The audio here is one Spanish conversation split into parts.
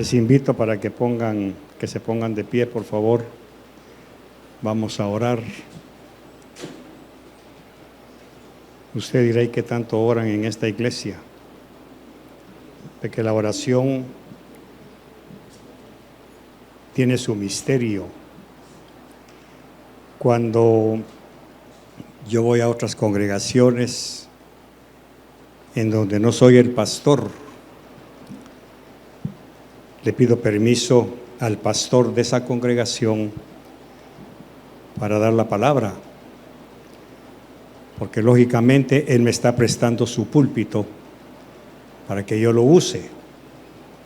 Les invito para que se pongan de pie, por favor. Vamos a orar. Usted dirá, ¿y qué tanto oran en esta iglesia? De que la oración tiene su misterio. Cuando yo voy a otras congregaciones en donde no soy el pastor, le pido permiso al pastor de esa congregación para dar la palabra, porque lógicamente él me está prestando su púlpito para que yo lo use,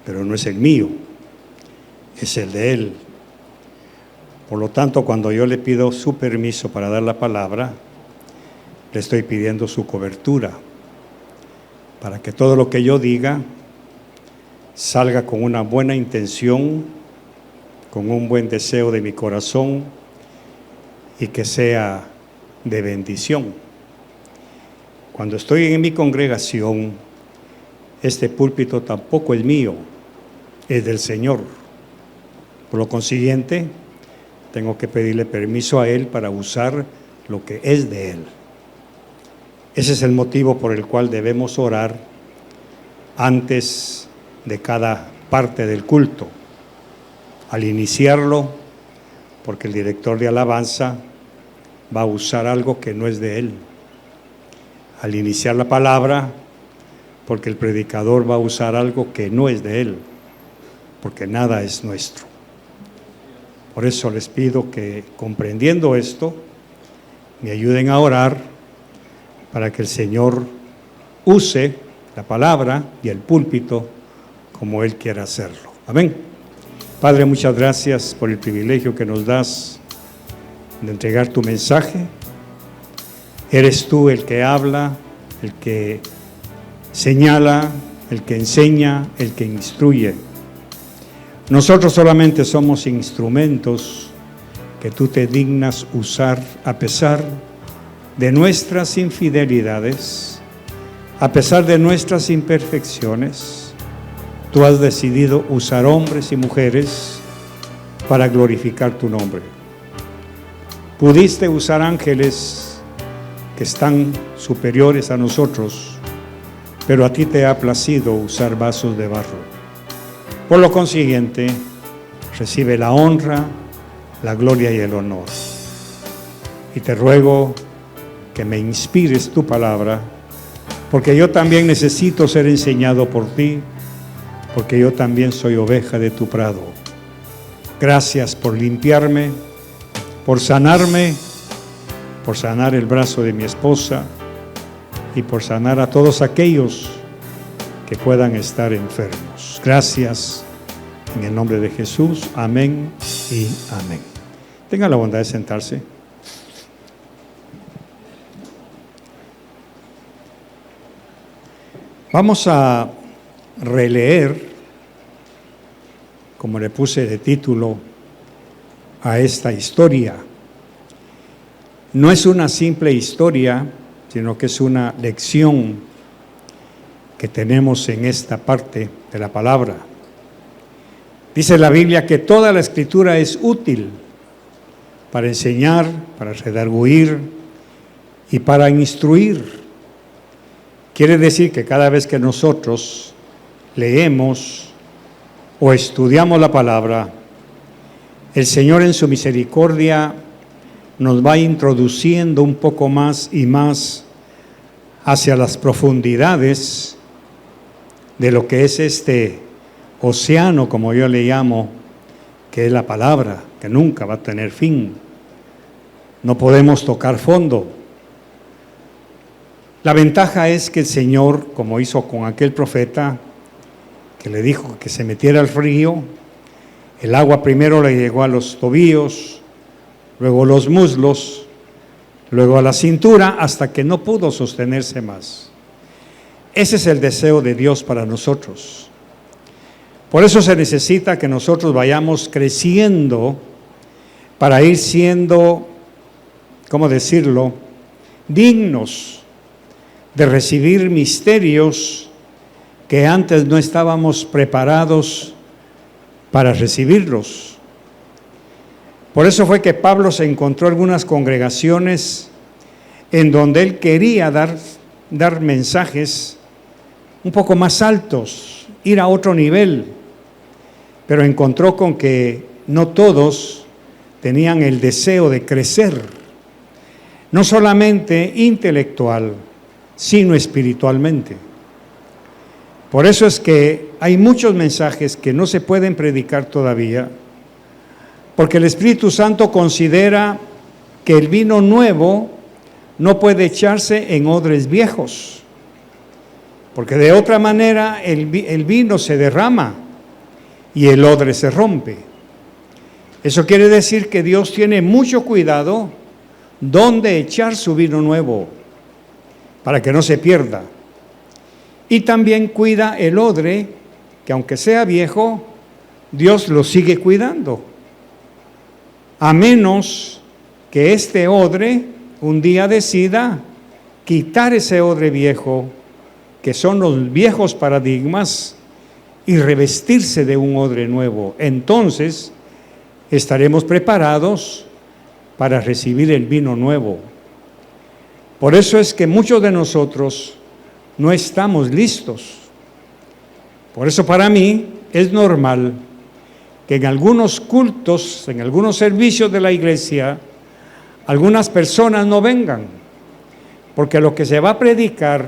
pero no es el mío, es el de él. Por lo tanto, cuando yo le pido su permiso para dar la palabra, le estoy pidiendo su cobertura, para que todo lo que yo diga salga con una buena intención, con un buen deseo de mi corazón y que sea de bendición. Cuando estoy en mi congregación, este púlpito tampoco es mío, es del Señor. Por lo consiguiente, tengo que pedirle permiso a Él para usar lo que es de Él. Ese es el motivo por el cual debemos orar antes de cada parte del culto. Al iniciarlo, porque el director de alabanza va a usar algo que no es de él. Al iniciar la palabra, porque el predicador va a usar algo que no es de él, porque nada es nuestro. Por eso les pido que, comprendiendo esto, me ayuden a orar para que el Señor use la palabra y el púlpito como Él quiera hacerlo. Amén. Padre, muchas gracias por el privilegio que nos das de entregar tu mensaje. Eres tú el que habla, el que señala, el que enseña, el que instruye. Nosotros solamente somos instrumentos que tú te dignas usar a pesar de nuestras infidelidades, a pesar de nuestras imperfecciones. Tú has decidido usar hombres y mujeres para glorificar tu nombre. Pudiste usar ángeles que están superiores a nosotros, pero a ti te ha placido usar vasos de barro. Por lo consiguiente, recibe la honra, la gloria y el honor. Y te ruego que me inspires tu palabra, porque yo también necesito ser enseñado por ti, porque yo también soy oveja de tu prado. Gracias por limpiarme, por sanarme, por sanar el brazo de mi esposa y por sanar a todos aquellos que puedan estar enfermos. Gracias, en el nombre de Jesús. Amén y amén. Tenga la bondad de sentarse. Vamos a releer, como le puse de título a esta historia. No es una simple historia, sino que es una lección que tenemos en esta parte de la palabra. Dice la Biblia que toda la Escritura es útil para enseñar, para redarguir y para instruir. Quiere decir que cada vez que nosotros leemos o estudiamos la palabra, el Señor en su misericordia nos va introduciendo un poco más y más hacia las profundidades de lo que es este océano, como yo le llamo, que es la palabra, que nunca va a tener fin. No podemos tocar fondo. La ventaja es que el Señor, como hizo con aquel profeta, que le dijo que se metiera al río, el agua primero le llegó a los tobillos, luego los muslos, luego a la cintura, hasta que no pudo sostenerse más. Ese es el deseo de Dios para nosotros. Por eso se necesita que nosotros vayamos creciendo para ir siendo, ¿cómo decirlo?, dignos de recibir misterios que antes no estábamos preparados para recibirlos. Por eso fue que Pablo se encontró algunas congregaciones en donde él quería dar mensajes un poco más altos, ir a otro nivel, pero encontró con que no todos tenían el deseo de crecer, no solamente intelectual, sino espiritualmente. Por eso es que hay muchos mensajes que no se pueden predicar todavía, porque el Espíritu Santo considera que el vino nuevo no puede echarse en odres viejos, porque de otra manera el vino se derrama y el odre se rompe. Eso quiere decir que Dios tiene mucho cuidado dónde echar su vino nuevo, para que no se pierda. Y también cuida el odre, que aunque sea viejo, Dios lo sigue cuidando. A menos que este odre un día decida quitar ese odre viejo, que son los viejos paradigmas, y revestirse de un odre nuevo. Entonces estaremos preparados para recibir el vino nuevo. Por eso es que muchos de nosotros no estamos listos. Por eso para mí es normal que en algunos cultos, en algunos servicios de la iglesia, algunas personas no vengan, porque lo que se va a predicar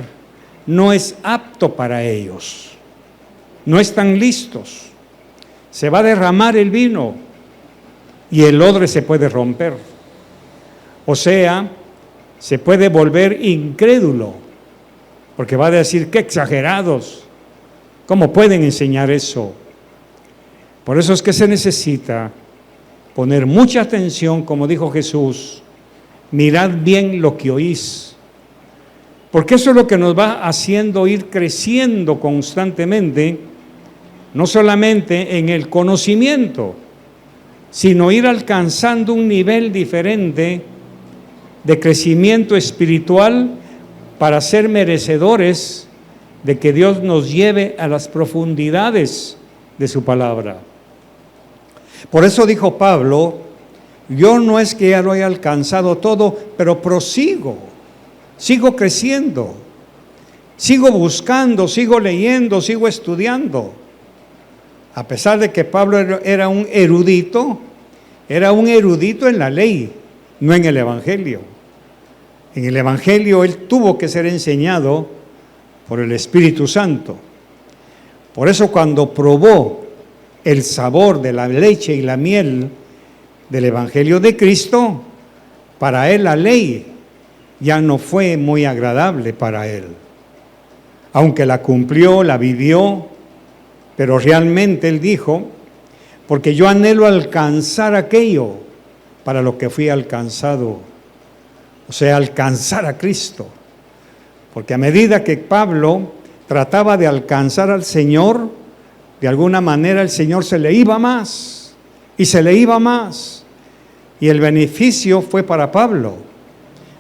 no es apto para ellos. No están listos. Se va a derramar el vino y el odre se puede romper. O sea, se puede volver incrédulo, porque va a decir, qué exagerados, ¿cómo pueden enseñar eso? Por eso es que se necesita poner mucha atención, como dijo Jesús, mirad bien lo que oís, porque eso es lo que nos va haciendo ir creciendo constantemente, no solamente en el conocimiento, sino ir alcanzando un nivel diferente de crecimiento espiritual para ser merecedores de que Dios nos lleve a las profundidades de su palabra. Por eso dijo Pablo, yo no es que ya lo haya alcanzado todo, pero prosigo, sigo creciendo, sigo buscando, sigo leyendo, sigo estudiando. A pesar de que Pablo era un erudito en la ley, no en el Evangelio. En el Evangelio él tuvo que ser enseñado por el Espíritu Santo. Por eso cuando probó el sabor de la leche y la miel del Evangelio de Cristo, para él la ley ya no fue muy agradable para él. Aunque la cumplió, la vivió, pero realmente él dijo, porque yo anhelo alcanzar aquello para lo que fui alcanzado. O sea, alcanzar a Cristo. Porque a medida que Pablo trataba de alcanzar al Señor, de alguna manera el Señor se le iba más, y se le iba más. Y el beneficio fue para Pablo,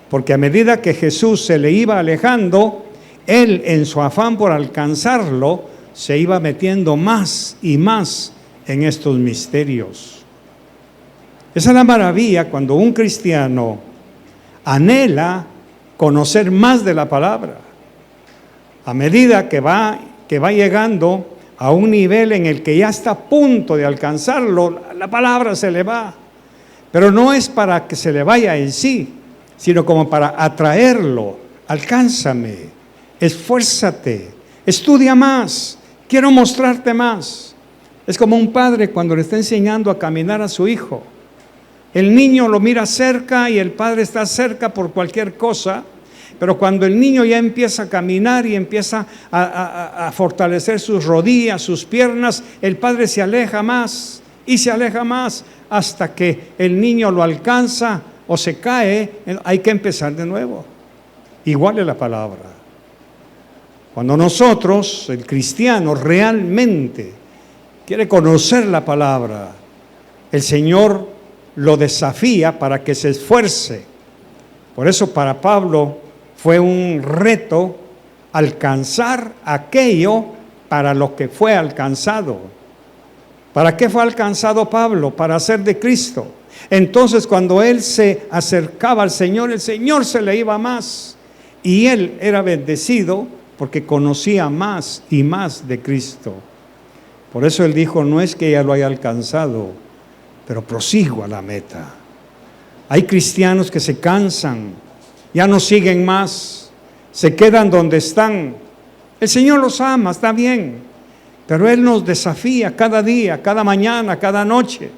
porque a medida que Jesús se le iba alejando, él en su afán por alcanzarlo, se iba metiendo más y más en estos misterios. Esa es la maravilla cuando un cristiano anhela conocer más de la palabra. A medida que va llegando a un nivel en el que ya está a punto de alcanzarlo, la palabra se le va. Pero no es para que se le vaya en sí, sino como para atraerlo. Alcánzame, esfuérzate, estudia más, quiero mostrarte más. Es como un padre cuando le está enseñando a caminar a su hijo. El niño lo mira cerca y el padre está cerca por cualquier cosa, pero cuando el niño ya empieza a caminar y empieza a fortalecer sus rodillas, sus piernas, el padre se aleja más y se aleja más hasta que el niño lo alcanza o se cae. Hay que empezar de nuevo. Igual es la palabra. Cuando nosotros, el cristiano, realmente quiere conocer la palabra, el Señor lo desafía para que se esfuerce. Por eso para Pablo fue un reto alcanzar aquello para lo que fue alcanzado. ¿Para qué fue alcanzado Pablo? Para hacer de Cristo. Entonces, cuando él se acercaba al Señor, el Señor se le iba más. Y él era bendecido porque conocía más y más de Cristo. Por eso él dijo, no es que ya lo haya alcanzado, pero prosigo a la meta. Hay cristianos que se cansan, ya no siguen más, se quedan donde están. El Señor los ama, está bien, pero Él nos desafía cada día, cada mañana, cada noche.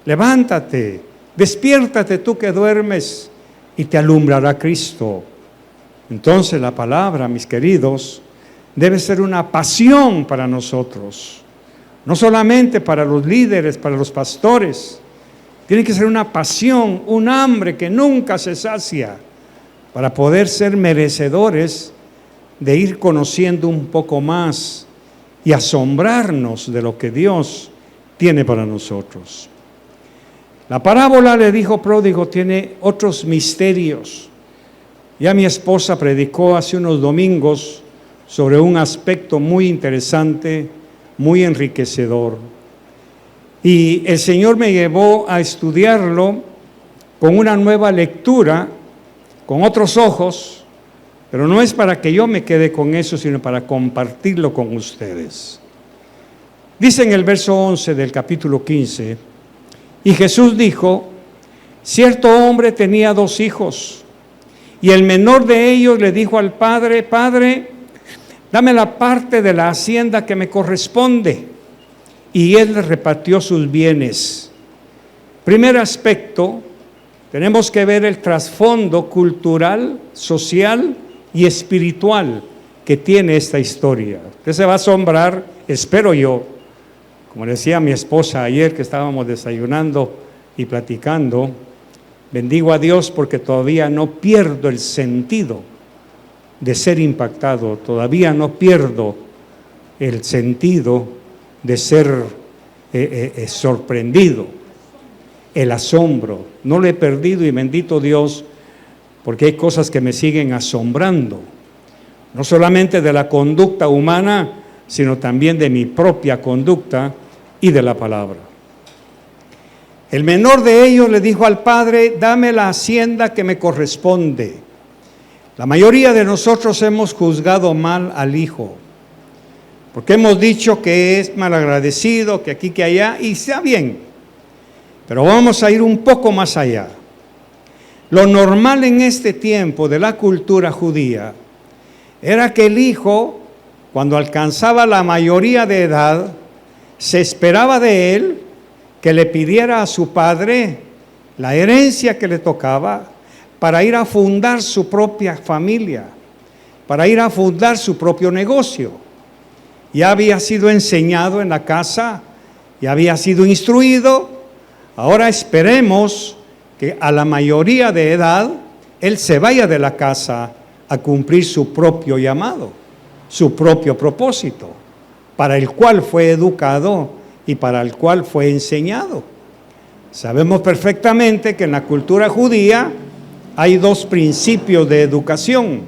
Levántate, despiértate tú que duermes y te alumbrará Cristo. Entonces la palabra, mis queridos, debe ser una pasión para nosotros. No solamente para los líderes, para los pastores. Tiene que ser una pasión, un hambre que nunca se sacia para poder ser merecedores de ir conociendo un poco más y asombrarnos de lo que Dios tiene para nosotros. La parábola del hijo pródigo tiene otros misterios. Ya mi esposa predicó hace unos domingos sobre un aspecto muy interesante, muy enriquecedor. Y el Señor me llevó a estudiarlo con una nueva lectura, con otros ojos, pero no es para que yo me quede con eso, sino para compartirlo con ustedes. Dice en el verso 11 del capítulo 15, y Jesús dijo, cierto hombre tenía 2 hijos, y el menor de ellos le dijo al padre, Padre, dame la parte de la hacienda que me corresponde. Y él le repartió sus bienes. Primer aspecto, tenemos que ver el trasfondo cultural, social y espiritual que tiene esta historia. Usted se va a asombrar, espero yo, como decía mi esposa ayer que estábamos desayunando y platicando, bendigo a Dios porque todavía no pierdo el sentido de ser impactado, todavía no pierdo el sentido de ser sorprendido, el asombro, no lo he perdido y bendito Dios, porque hay cosas que me siguen asombrando, no solamente de la conducta humana, sino también de mi propia conducta y de la palabra. El menor de ellos le dijo al padre, dame la hacienda que me corresponde. La mayoría de nosotros hemos juzgado mal al hijo, porque hemos dicho que es malagradecido, que aquí, que allá, y está bien, pero vamos a ir un poco más allá. Lo normal en este tiempo de la cultura judía era que el hijo, cuando alcanzaba la mayoría de edad, se esperaba de él que le pidiera a su padre la herencia que le tocaba para ir a fundar su propia familia, para ir a fundar su propio negocio. Ya había sido enseñado en la casa, ya había sido instruido. Ahora esperemos que a la mayoría de edad él se vaya de la casa a cumplir su propio llamado, su propio propósito, para el cual fue educado y para el cual fue enseñado. Sabemos perfectamente que en la cultura judía hay 2 principios de educación.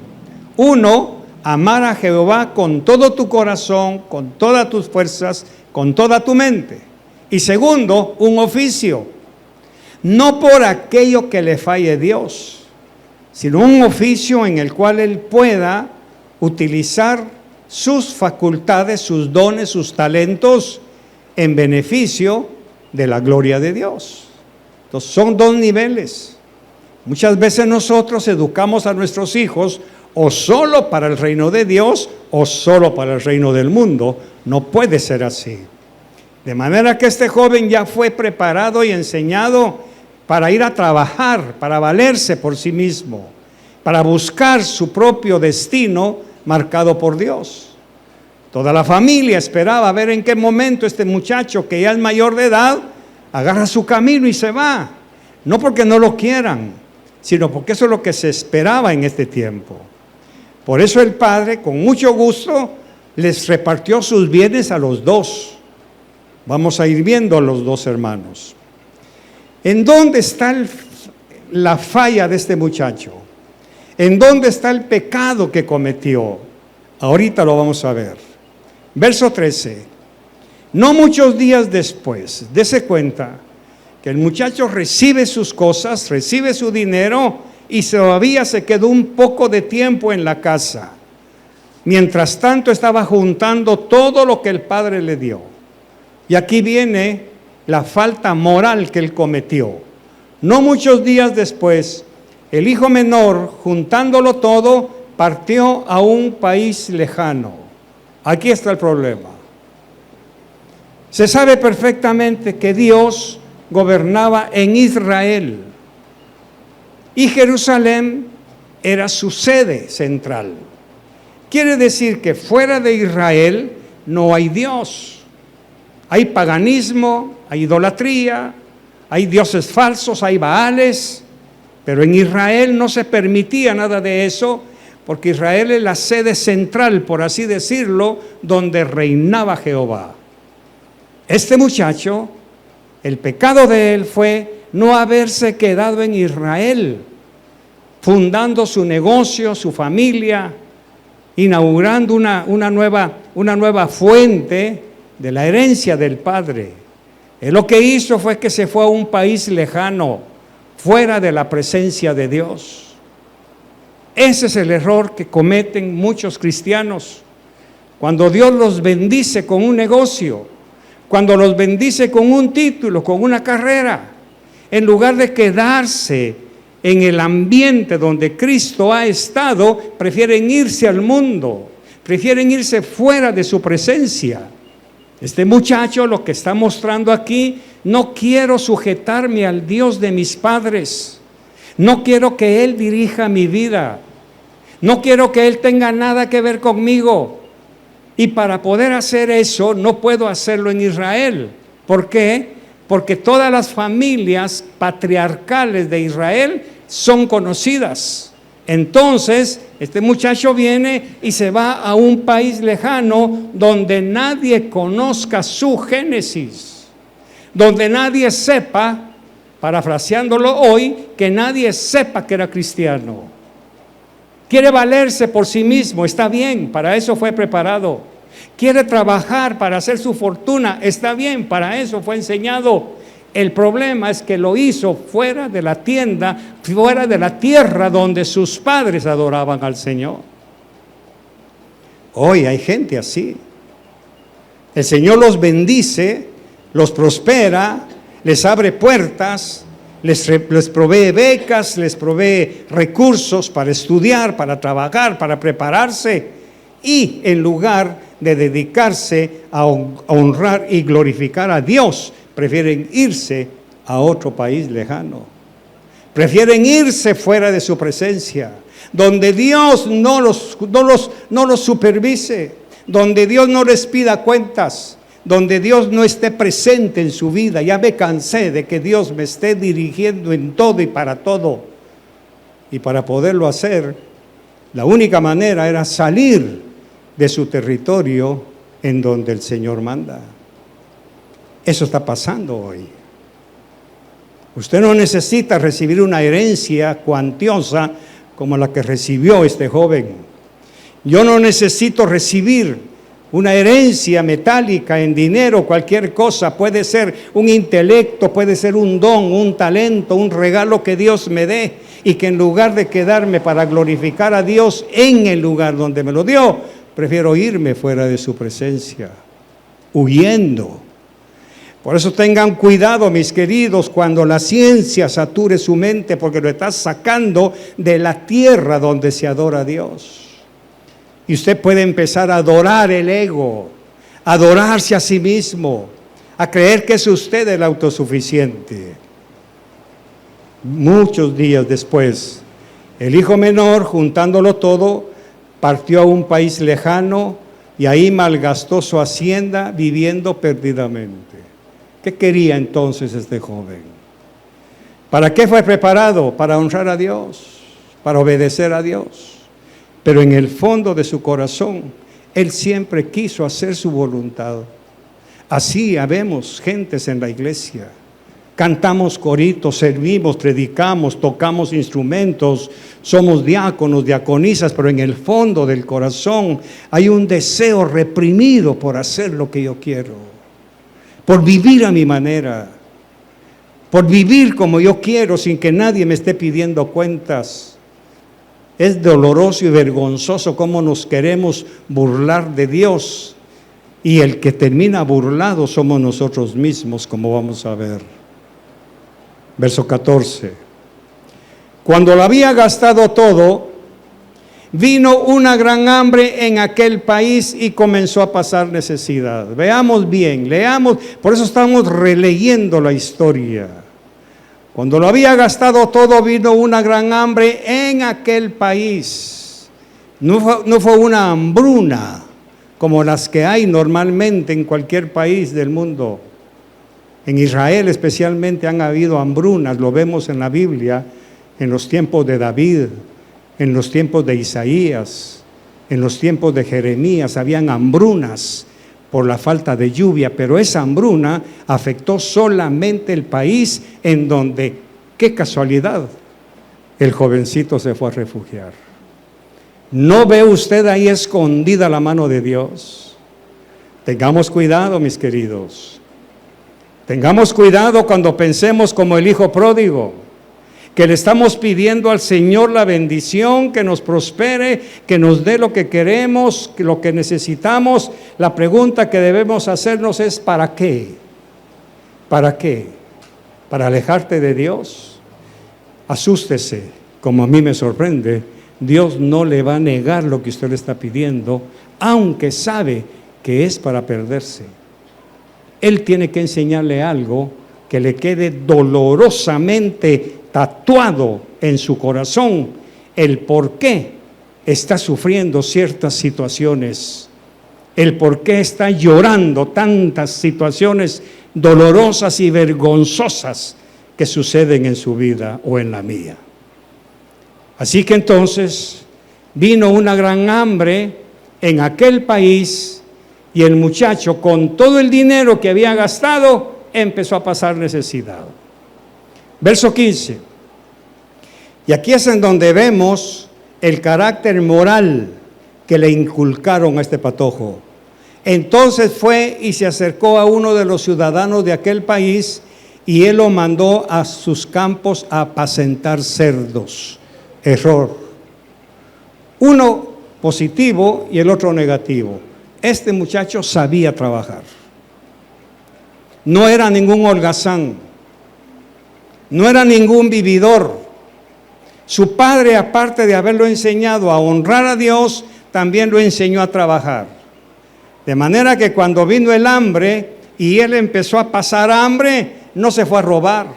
Uno, amar a Jehová con todo tu corazón, con todas tus fuerzas, con toda tu mente. Y segundo, un oficio. No por aquello que le falle Dios, sino un oficio en el cual él pueda utilizar sus facultades, sus dones, sus talentos en beneficio de la gloria de Dios. Entonces son 2 niveles. Muchas veces nosotros educamos a nuestros hijos o solo para el reino de Dios o solo para el reino del mundo. No puede ser así. De manera que este joven ya fue preparado y enseñado para ir a trabajar, para valerse por sí mismo, para buscar su propio destino marcado por Dios. Toda la familia esperaba ver en qué momento este muchacho, que ya es mayor de edad, agarra su camino y se va. No porque no lo quieran, sino porque eso es lo que se esperaba en este tiempo. Por eso el padre, con mucho gusto, les repartió sus bienes a los 2. Vamos a ir viendo a los 2 hermanos. ¿En dónde está la falla de este muchacho? ¿En dónde está el pecado que cometió? Ahorita lo vamos a ver. Verso 13. No muchos días después, dése cuenta que el muchacho recibe sus cosas, recibe su dinero y todavía se quedó un poco de tiempo en la casa. Mientras tanto estaba juntando todo lo que el padre le dio. Y aquí viene la falta moral que él cometió. No muchos días después, el hijo menor, juntándolo todo, partió a un país lejano. Aquí está el problema. Se sabe perfectamente que Dios gobernaba en Israel y Jerusalén era su sede central. Quiere decir que fuera de Israel no hay Dios. Hay paganismo, hay idolatría, hay dioses falsos, hay baales, pero en Israel no se permitía nada de eso, porque Israel es la sede central, por así decirlo, donde reinaba Jehová. Este muchacho, el pecado de él fue no haberse quedado en Israel, fundando su negocio, su familia, inaugurando una nueva fuente de la herencia del padre. Él lo que hizo fue que se fue a un país lejano, fuera de la presencia de Dios. Ese es el error que cometen muchos cristianos. Cuando Dios los bendice con un negocio, cuando los bendice con un título, con una carrera, en lugar de quedarse en el ambiente donde Cristo ha estado, prefieren irse al mundo, prefieren irse fuera de su presencia. Este muchacho lo que está mostrando aquí: no quiero sujetarme al Dios de mis padres, no quiero que Él dirija mi vida, no quiero que Él tenga nada que ver conmigo. Y para poder hacer eso no puedo hacerlo en Israel. ¿Por qué? Porque todas las familias patriarcales de Israel son conocidas. Entonces, este muchacho viene y se va a un país lejano donde nadie conozca su génesis, donde nadie sepa, parafraseándolo hoy, que nadie sepa que era cristiano. Quiere valerse por sí mismo, está bien, para eso fue preparado. Quiere trabajar para hacer su fortuna, está bien, para eso fue enseñado. El problema es que lo hizo fuera de la tienda, fuera de la tierra donde sus padres adoraban al Señor. Hoy hay gente así. El Señor los bendice, los prospera, les abre puertas, les provee becas, les provee recursos para estudiar, para trabajar, para prepararse, y en lugar de dedicarse a honrar y glorificar a Dios, prefieren irse a otro país lejano. Prefieren irse fuera de su presencia, donde Dios no los supervise, donde Dios no les pida cuentas, donde Dios no esté presente en su vida. Ya me cansé de que Dios me esté dirigiendo en todo y para todo. Y para poderlo hacer, la única manera era salir de su territorio en donde el Señor manda. Eso está pasando hoy. Usted no necesita recibir una herencia cuantiosa como la que recibió este joven. Yo no necesito recibir una herencia metálica en dinero, cualquier cosa. Puede ser un intelecto, puede ser un don, un talento, un regalo que Dios me dé, y que en lugar de quedarme para glorificar a Dios en el lugar donde me lo dio, prefiero irme fuera de su presencia, huyendo. Por eso tengan cuidado, mis queridos, cuando la ciencia sature su mente, porque lo está sacando de la tierra donde se adora a Dios. Y usted puede empezar a adorar el ego, a adorarse a sí mismo, a creer que es usted el autosuficiente. Muchos días después, el hijo menor, juntándolo todo, partió a un país lejano y ahí malgastó su hacienda viviendo perdidamente. ¿Qué quería entonces este joven? ¿Para qué fue preparado? Para honrar a Dios, para obedecer a Dios. Pero en el fondo de su corazón, él siempre quiso hacer su voluntad. Así habemos gentes en la iglesia. Cantamos coritos, servimos, predicamos, tocamos instrumentos, somos diáconos, diaconisas, pero en el fondo del corazón hay un deseo reprimido por hacer lo que yo quiero. por vivir a mi manera, por vivir como yo quiero sin que nadie me esté pidiendo cuentas. Es doloroso y vergonzoso cómo nos queremos burlar de Dios, y el que termina burlado somos nosotros mismos, como vamos a ver. Verso 14. Cuando lo había gastado todo, vino una gran hambre en aquel país y comenzó a pasar necesidad. Veamos bien, leamos, por eso estamos releyendo la historia. Cuando lo había gastado todo, vino una gran hambre en aquel país. No fue una hambruna como las que hay normalmente en cualquier país del mundo. En Israel especialmente han habido hambrunas, lo vemos en la Biblia, en los tiempos de David, en los tiempos de Isaías, en los tiempos de Jeremías, habían hambrunas por la falta de lluvia, pero esa hambruna afectó solamente el país en donde, qué casualidad, el jovencito se fue a refugiar. ¿No ve usted ahí escondida la mano de Dios? Tengamos cuidado, mis queridos. Tengamos cuidado cuando pensemos como el hijo pródigo, que le estamos pidiendo al Señor la bendición, que nos prospere, que nos dé lo que queremos, lo que necesitamos. La pregunta que debemos hacernos es ¿para qué? ¿Para qué? ¿Para alejarte de Dios? Asústese, como a mí me sorprende. Dios no le va a negar lo que usted le está pidiendo, aunque sabe que es para perderse. Él tiene que enseñarle algo que le quede dolorosamente tatuado en su corazón, el por qué está sufriendo ciertas situaciones, el por qué está llorando tantas situaciones dolorosas y vergonzosas que suceden en su vida o en la mía. Así que entonces vino una gran hambre en aquel país y el muchacho, con todo el dinero que había gastado, empezó a pasar necesidad. Verso 15. Y aquí es en donde vemos el carácter moral que le inculcaron a este patojo. Entonces fue y se acercó a uno de los ciudadanos de aquel país y él lo mandó a sus campos a apacentar cerdos. Error. Uno positivo y el otro negativo. Este muchacho sabía trabajar. No era ningún holgazán. No era ningún vividor. Su padre, aparte de haberlo enseñado a honrar a Dios, también lo enseñó a trabajar. De manera que cuando vino el hambre y él empezó a pasar hambre, no se fue a robar,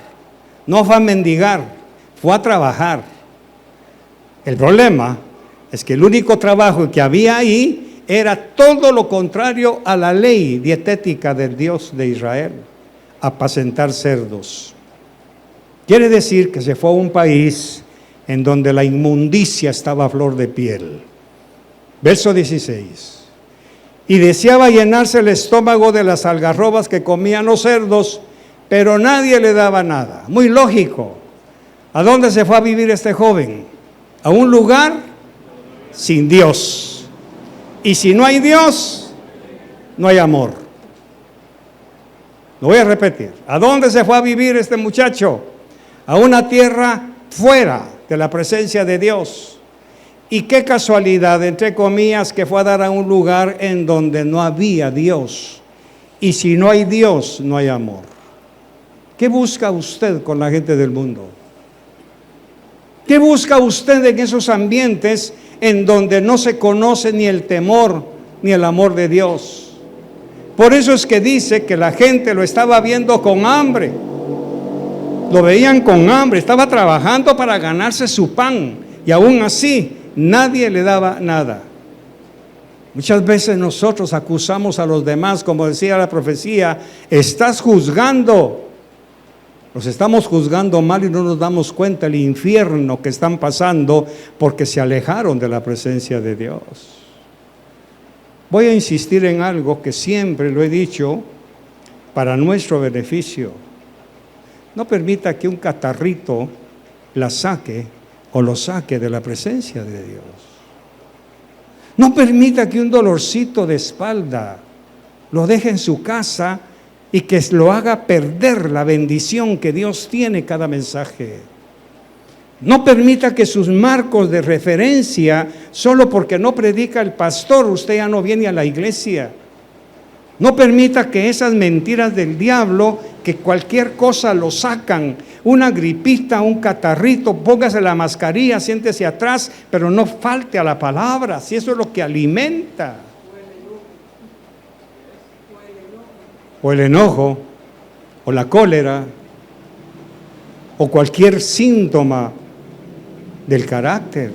no fue a mendigar, fue a trabajar. El problema es que el único trabajo que había ahí era todo lo contrario a la ley dietética del Dios de Israel, apacentar cerdos. Quiere decir que se fue a un país en donde la inmundicia estaba a flor de piel. Verso 16. Y deseaba llenarse el estómago de las algarrobas que comían los cerdos, pero nadie le daba nada. Muy lógico. ¿A dónde se fue a vivir este joven? A un lugar sin Dios. Y si no hay Dios, no hay amor. Lo voy a repetir. ¿A dónde se fue a vivir este muchacho? A una tierra fuera de la presencia de Dios. Y qué casualidad, entre comillas, que fue a dar a un lugar en donde no había Dios. Y si no hay Dios, no hay amor. ¿Qué busca usted con la gente del mundo? ¿Qué busca usted en esos ambientes en donde no se conoce ni el temor ni el amor de Dios? Por eso es que dice que la gente lo estaba viendo con hambre. Lo veían con hambre, estaba trabajando para ganarse su pan y aún así nadie le daba nada. Muchas veces nosotros acusamos a los demás, como decía la profecía, estás juzgando. Los estamos juzgando mal y no nos damos cuenta del infierno que están pasando porque se alejaron de la presencia de Dios. Voy a insistir en algo que siempre lo he dicho para nuestro beneficio. No permita que un catarrito la saque o lo saque de la presencia de Dios. No permita que un dolorcito de espalda lo deje en su casa y que lo haga perder la bendición que Dios tiene en cada mensaje. No permita que sus marcos de referencia, solo porque no predica el pastor, usted ya no viene a la iglesia. No permita que esas mentiras del diablo, que cualquier cosa lo sacan, una gripita, un catarrito, póngase la mascarilla, siéntese atrás, pero no falte a la palabra, si eso es lo que alimenta. O el enojo, o la cólera, o cualquier síntoma del carácter.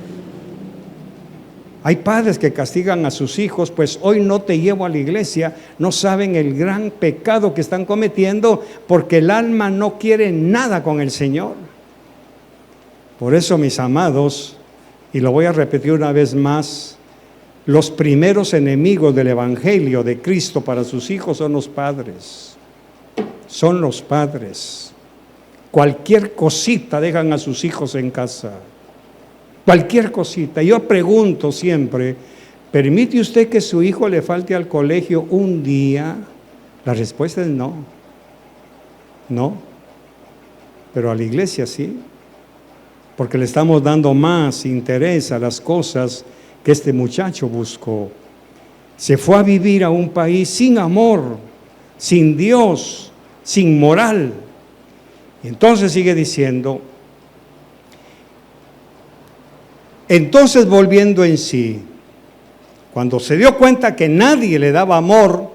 Hay padres que castigan a sus hijos, pues hoy no te llevo a la iglesia, no saben el gran pecado que están cometiendo porque el alma no quiere nada con el Señor. Por eso, mis amados, y lo voy a repetir una vez más, los primeros enemigos del Evangelio de Cristo para sus hijos son los padres. Son los padres. Cualquier cosita dejan a sus hijos en casa. Cualquier cosita. Yo pregunto siempre, ¿permite usted que su hijo le falte al colegio un día? La respuesta es no. No. Pero a la iglesia sí. Porque le estamos dando más interés a las cosas que este muchacho buscó. Se fue a vivir a un país sin amor, sin Dios, sin moral. Y entonces sigue diciendo, entonces volviendo en sí, cuando se dio cuenta que nadie le daba amor,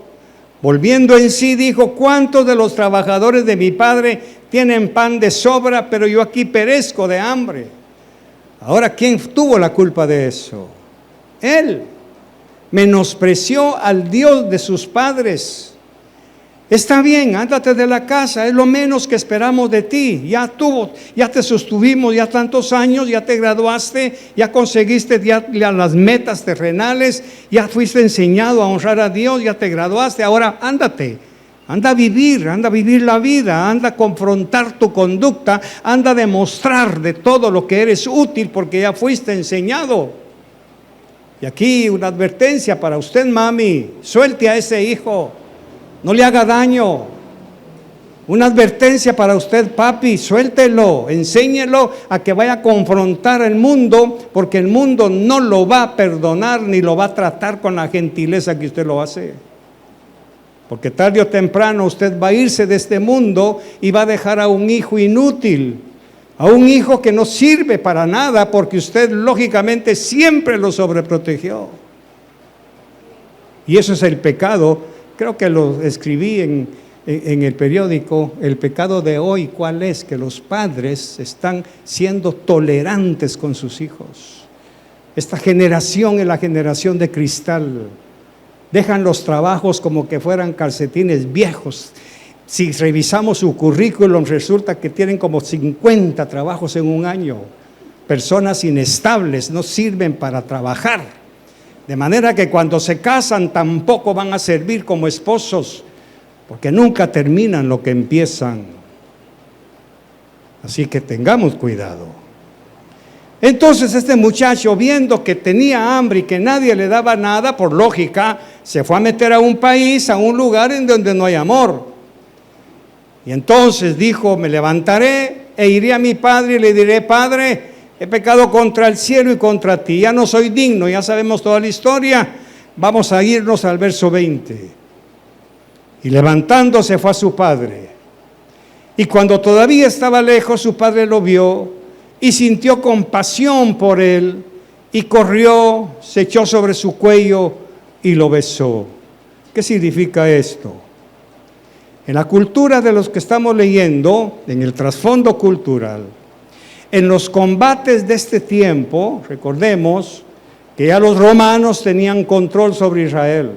volviendo en sí dijo, ¿cuántos de los trabajadores de mi padre tienen pan de sobra, pero yo aquí perezco de hambre? Ahora, ¿quién tuvo la culpa de eso? Él menospreció al Dios de sus padres. Está bien, ándate de la casa, es lo menos que esperamos de ti. Ya te sostuvimos ya tantos años, ya te graduaste, ya conseguiste ya las metas terrenales, ya fuiste enseñado a honrar a Dios, ya te graduaste, ahora ándate. Anda a vivir la vida, anda a confrontar tu conducta, anda a demostrar de todo lo que eres útil porque ya fuiste enseñado. Y aquí una advertencia para usted, mami, suelte a ese hijo, no le haga daño. Una advertencia para usted, papi, suéltelo, enséñelo a que vaya a confrontar el mundo, porque el mundo no lo va a perdonar ni lo va a tratar con la gentileza que usted lo hace. Porque tarde o temprano usted va a irse de este mundo y va a dejar a un hijo inútil, a un hijo que no sirve para nada porque usted lógicamente siempre lo sobreprotegió. Y eso es el pecado, creo que lo escribí en el periódico, el pecado de hoy, ¿cuál es? Que los padres están siendo tolerantes con sus hijos. Esta generación es la generación de cristal. Dejan los trabajos como que fueran calcetines viejos. Si revisamos su currículum, resulta que tienen como 50 trabajos en un año. Personas inestables, no sirven para trabajar. De manera que cuando se casan tampoco van a servir como esposos, porque nunca terminan lo que empiezan. Así que tengamos cuidado. Entonces este muchacho, viendo que tenía hambre y que nadie le daba nada, por lógica, se fue a meter a un país, a un lugar en donde no hay amor. Y entonces dijo, me levantaré e iré a mi padre y le diré, Padre, he pecado contra el cielo y contra ti, ya no soy digno, ya sabemos toda la historia. Vamos a irnos al verso 20. Y levantándose fue a su padre. Y cuando todavía estaba lejos, su padre lo vio y sintió compasión por él, y corrió, se echó sobre su cuello y lo besó. ¿Qué significa esto? En la cultura de los que estamos leyendo, en el trasfondo cultural, en los combates de este tiempo, recordemos que ya los romanos tenían control sobre Israel,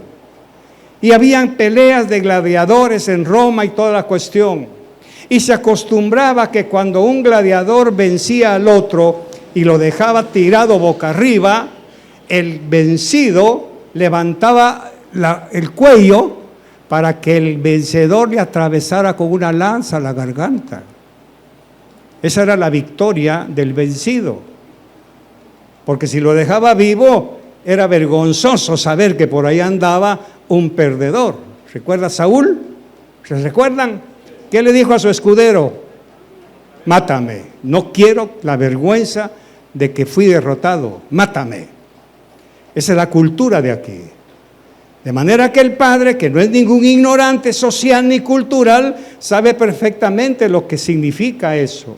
y habían peleas de gladiadores en Roma y toda la cuestión. Y se acostumbraba que cuando un gladiador vencía al otro y lo dejaba tirado boca arriba, el vencido levantaba el cuello para que el vencedor le atravesara con una lanza la garganta. Esa era la victoria del vencido. Porque si lo dejaba vivo, era vergonzoso saber que por ahí andaba un perdedor. ¿Recuerda Saúl? ¿Se recuerdan? ¿Qué le dijo a su escudero? Mátame, no quiero la vergüenza de que fui derrotado, mátame. Esa es la cultura de aquí. De manera que el padre, que no es ningún ignorante social ni cultural, sabe perfectamente lo que significa eso.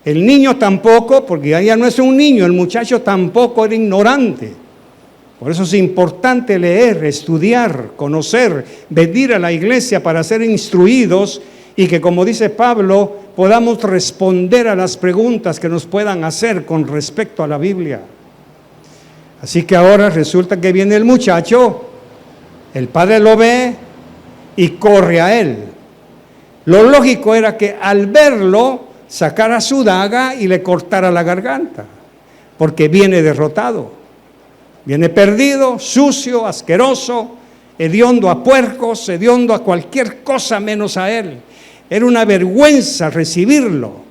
El niño tampoco, porque ya no es un niño, el muchacho tampoco era ignorante. Por eso es importante leer, estudiar, conocer, venir a la iglesia para ser instruidos y que, como dice Pablo, podamos responder a las preguntas que nos puedan hacer con respecto a la Biblia. Así que ahora resulta que viene el muchacho, el padre lo ve y corre a él. Lo lógico era que al verlo sacara su daga y le cortara la garganta, porque viene derrotado, viene perdido, sucio, asqueroso, hediondo a puercos, hediondo a cualquier cosa menos a él. Era una vergüenza recibirlo.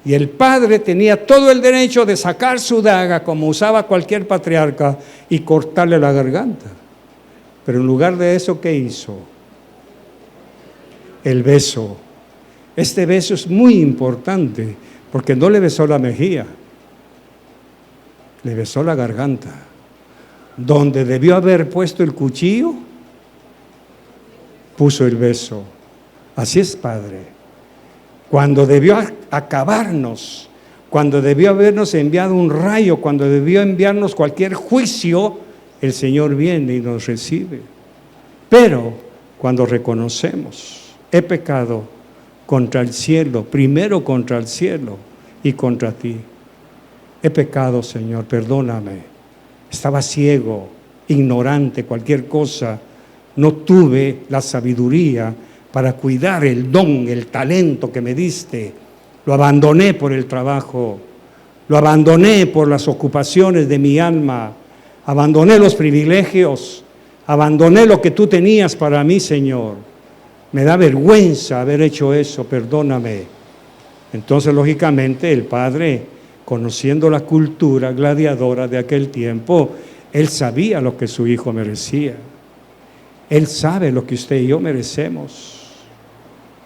Y el padre tenía todo el derecho de sacar su daga, como usaba cualquier patriarca, y cortarle la garganta. Pero en lugar de eso, ¿qué hizo? El beso. Este beso es muy importante, porque no le besó la mejilla, le besó la garganta. Donde debió haber puesto el cuchillo, puso el beso. Así es, Padre. Cuando debió acabarnos, cuando debió habernos enviado un rayo, cuando debió enviarnos cualquier juicio, el Señor viene y nos recibe. Pero cuando reconocemos, he pecado contra el cielo, primero contra el cielo y contra ti. He pecado, Señor, perdóname. Estaba ciego, ignorante, cualquier cosa. No tuve la sabiduría para cuidar el don, el talento que me diste. Lo abandoné por el trabajo, lo abandoné por las ocupaciones de mi alma, abandoné los privilegios, abandoné lo que tú tenías para mí, Señor. Me da vergüenza haber hecho eso, perdóname. Entonces, lógicamente, el padre, conociendo la cultura gladiadora de aquel tiempo, él sabía lo que su hijo merecía. Él sabe lo que usted y yo merecemos.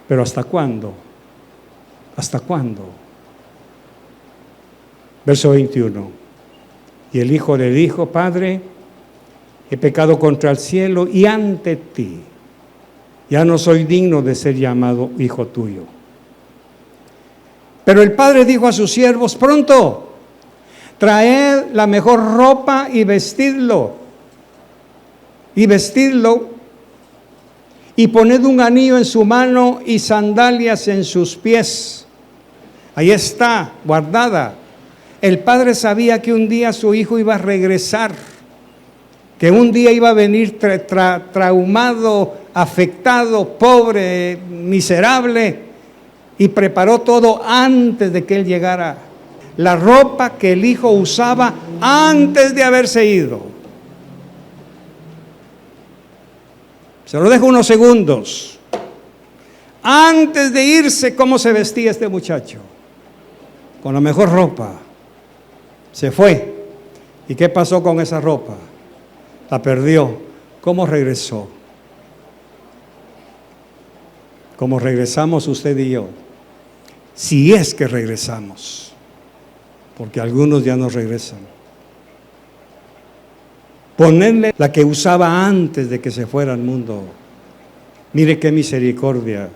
Pero ¿hasta cuándo? ¿Hasta cuándo? Verso 21. Y el hijo le dijo: Padre, he pecado contra el cielo y ante ti. Ya no soy digno de ser llamado hijo tuyo. Pero el padre dijo a sus siervos: pronto, traed la mejor ropa y vestidlo. Y poned un anillo en su mano y sandalias en sus pies. Ahí está, guardada. El padre sabía que un día su hijo iba a regresar, que un día iba a venir traumado, afectado, pobre, miserable, y preparó todo antes de que él llegara. La ropa que el hijo usaba antes de haberse ido. Se lo dejo unos segundos. Antes de irse, ¿cómo se vestía este muchacho? Con la mejor ropa. Se fue. ¿Y qué pasó con esa ropa? La perdió. ¿Cómo regresó? ¿Cómo regresamos usted y yo? Si es que regresamos. Porque algunos ya no regresan. Ponerle la que usaba antes de que se fuera al mundo. Mire qué misericordia.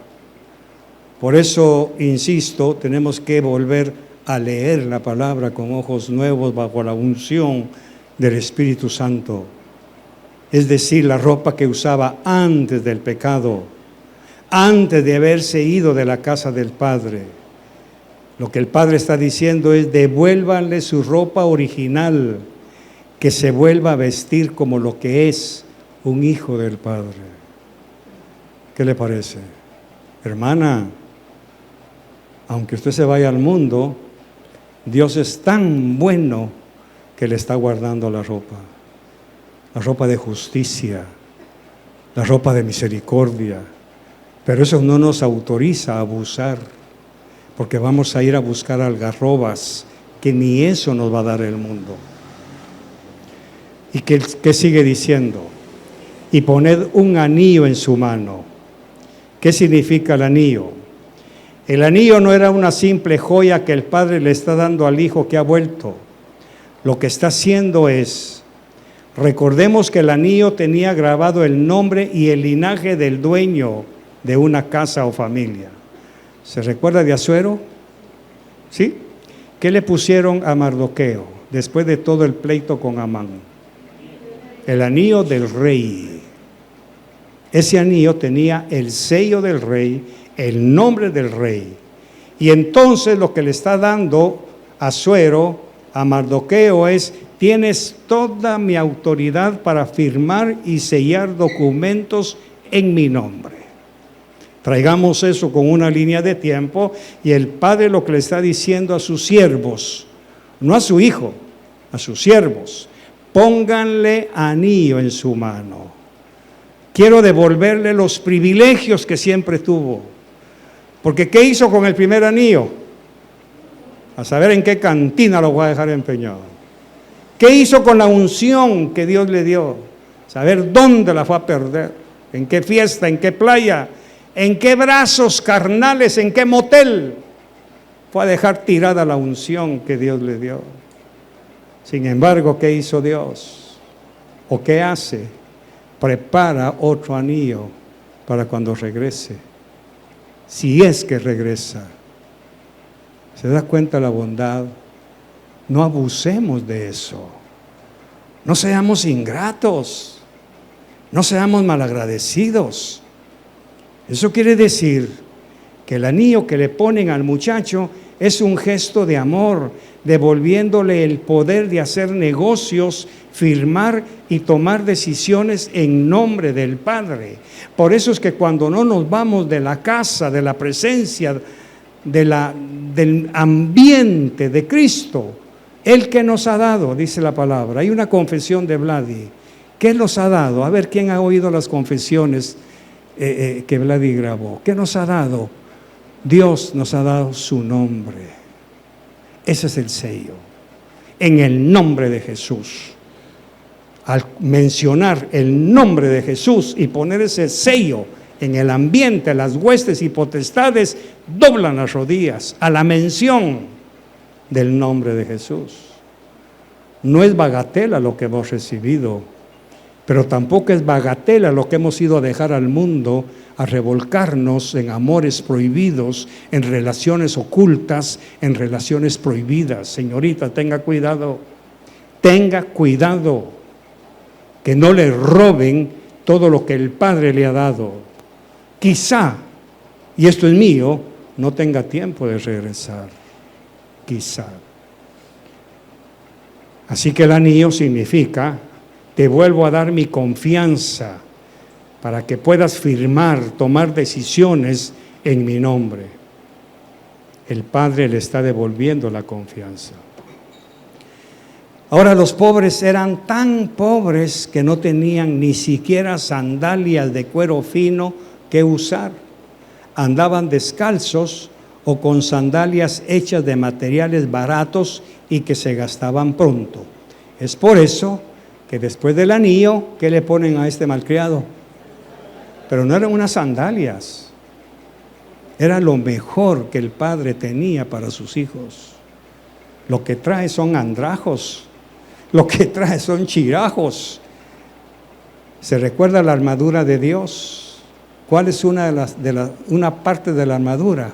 Por eso, insisto, tenemos que volver a leer la palabra con ojos nuevos bajo la unción del Espíritu Santo. Es decir, la ropa que usaba antes del pecado, antes de haberse ido de la casa del Padre. Lo que el Padre está diciendo es: devuélvanle su ropa original, que se vuelva a vestir como lo que es un hijo del Padre. ¿Qué le parece? Hermana, aunque usted se vaya al mundo, Dios es tan bueno que le está guardando la ropa de justicia, la ropa de misericordia. Pero eso no nos autoriza a abusar, porque vamos a ir a buscar algarrobas, que ni eso nos va a dar el mundo. ¿Y qué sigue diciendo? Y poned un anillo en su mano. ¿Qué significa el anillo? El anillo no era una simple joya que el padre le está dando al hijo que ha vuelto. Lo que está haciendo es, recordemos que el anillo tenía grabado el nombre y el linaje del dueño de una casa o familia. ¿Se recuerda de Asuero? ¿Sí? ¿Qué le pusieron a Mardoqueo después de todo el pleito con Amán? El anillo del rey. Ese anillo tenía el sello del rey, el nombre del rey. Y entonces lo que le está dando Asuero a Mardoqueo es: tienes toda mi autoridad para firmar y sellar documentos en mi nombre. Traigamos eso con una línea de tiempo, y el padre lo que le está diciendo a sus siervos, no a su hijo, a sus siervos: pónganle anillo en su mano. Quiero devolverle los privilegios que siempre tuvo. Porque ¿qué hizo con el primer anillo? A saber en qué cantina lo voy a dejar empeñado. ¿Qué hizo con la unción que Dios le dio? Saber dónde la fue a perder, en qué fiesta, en qué playa, en qué brazos carnales, en qué motel fue a dejar tirada la unción que Dios le dio. Sin embargo, ¿qué hizo Dios? ¿O qué hace? Prepara otro anillo para cuando regrese, si es que regresa. ¿Se da cuenta la bondad? No abusemos de eso. No seamos ingratos. No seamos malagradecidos. Eso quiere decir que el anillo que le ponen al muchacho es un gesto de amor, devolviéndole el poder de hacer negocios, firmar y tomar decisiones en nombre del Padre. Por eso es que cuando no nos vamos de la casa, de la presencia, del ambiente de Cristo, Él que nos ha dado, dice la palabra. Hay una confesión de Vladi. ¿Qué nos ha dado? A ver, ¿quién ha oído las confesiones que Vladi grabó? ¿Qué nos ha dado? Dios nos ha dado su nombre. Ese es el sello. En el nombre de Jesús. Al mencionar el nombre de Jesús y poner ese sello en el ambiente, las huestes y potestades doblan las rodillas a la mención del nombre de Jesús. No es bagatela lo que hemos recibido, pero tampoco es bagatela lo que hemos ido a dejar al mundo, a revolcarnos en amores prohibidos, en relaciones ocultas, en relaciones prohibidas. Señorita, tenga cuidado, que no le roben todo lo que el Padre le ha dado. Quizá, y esto es mío, no tenga tiempo de regresar. Quizá. Así que el anillo significa: te vuelvo a dar mi confianza para que puedas firmar, tomar decisiones en mi nombre. El Padre le está devolviendo la confianza. Ahora, los pobres eran tan pobres que no tenían ni siquiera sandalias de cuero fino que usar. Andaban descalzos o con sandalias hechas de materiales baratos y que se gastaban pronto. Es por eso que después del anillo, ¿qué le ponen a este malcriado? Pero no eran unas sandalias. Era lo mejor que el padre tenía para sus hijos. Lo que trae son andrajos. Lo que trae son chirajos. ¿Se recuerda la armadura de Dios? ¿Cuál es una parte de la armadura?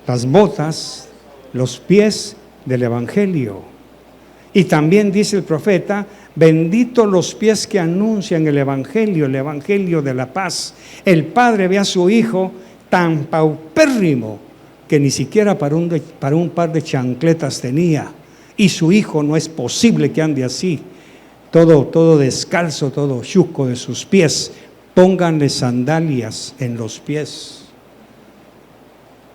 Las botas, los pies del Evangelio. Y también dice el profeta: benditos los pies que anuncian el Evangelio de la paz. El padre ve a su hijo tan paupérrimo que ni siquiera para un par de chancletas tenía. Y su hijo no es posible que ande así, todo descalzo, todo chuco de sus pies. Pónganle sandalias en los pies.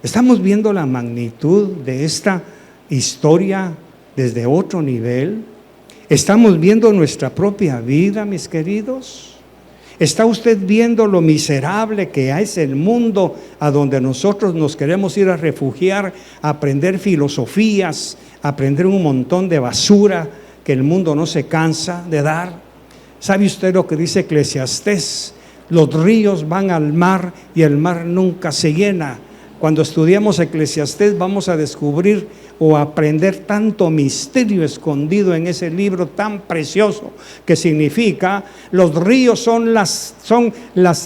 Estamos viendo la magnitud de esta historia desde otro nivel. Estamos viendo nuestra propia vida, mis queridos. ¿Está usted viendo lo miserable que es el mundo a donde nosotros nos queremos ir a refugiar, a aprender filosofías, a aprender un montón de basura que el mundo no se cansa de dar? ¿Sabe usted lo que dice Eclesiastés? Los ríos van al mar y el mar nunca se llena. Cuando estudiamos Eclesiastés vamos a descubrir o aprender tanto misterio escondido en ese libro tan precioso, que significa los ríos son las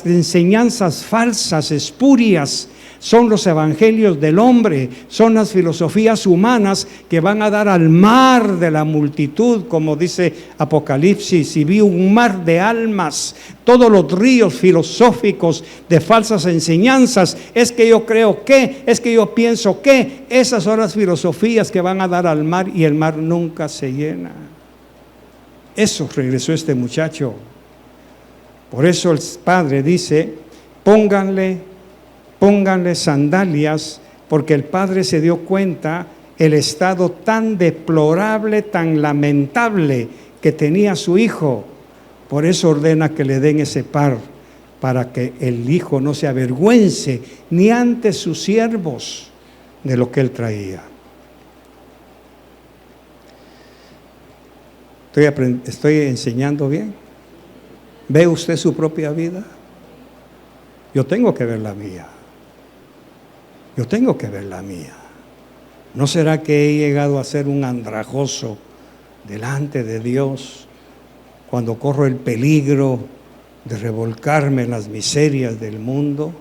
enseñanzas falsas, espurias, son los evangelios del hombre, son las filosofías humanas que van a dar al mar de la multitud, como dice Apocalipsis, y vi un mar de almas. Todos los ríos filosóficos de falsas enseñanzas, es que yo creo que, es que yo pienso que, esas son las filosofías que van a dar al mar y el mar nunca se llena. Eso regresó este muchacho. Por eso el padre dice, pónganle sandalias, porque el padre se dio cuenta el estado tan deplorable, tan lamentable que tenía su hijo. Por eso ordena que le den ese par, para que el hijo no se avergüence ni ante sus siervos de lo que él traía. ¿Estoy enseñando bien? ¿Ve usted su propia vida? Yo tengo que ver la mía. Yo tengo que ver la mía. ¿No será que he llegado a ser un andrajoso delante de Dios cuando corro el peligro de revolcarme en las miserias del mundo?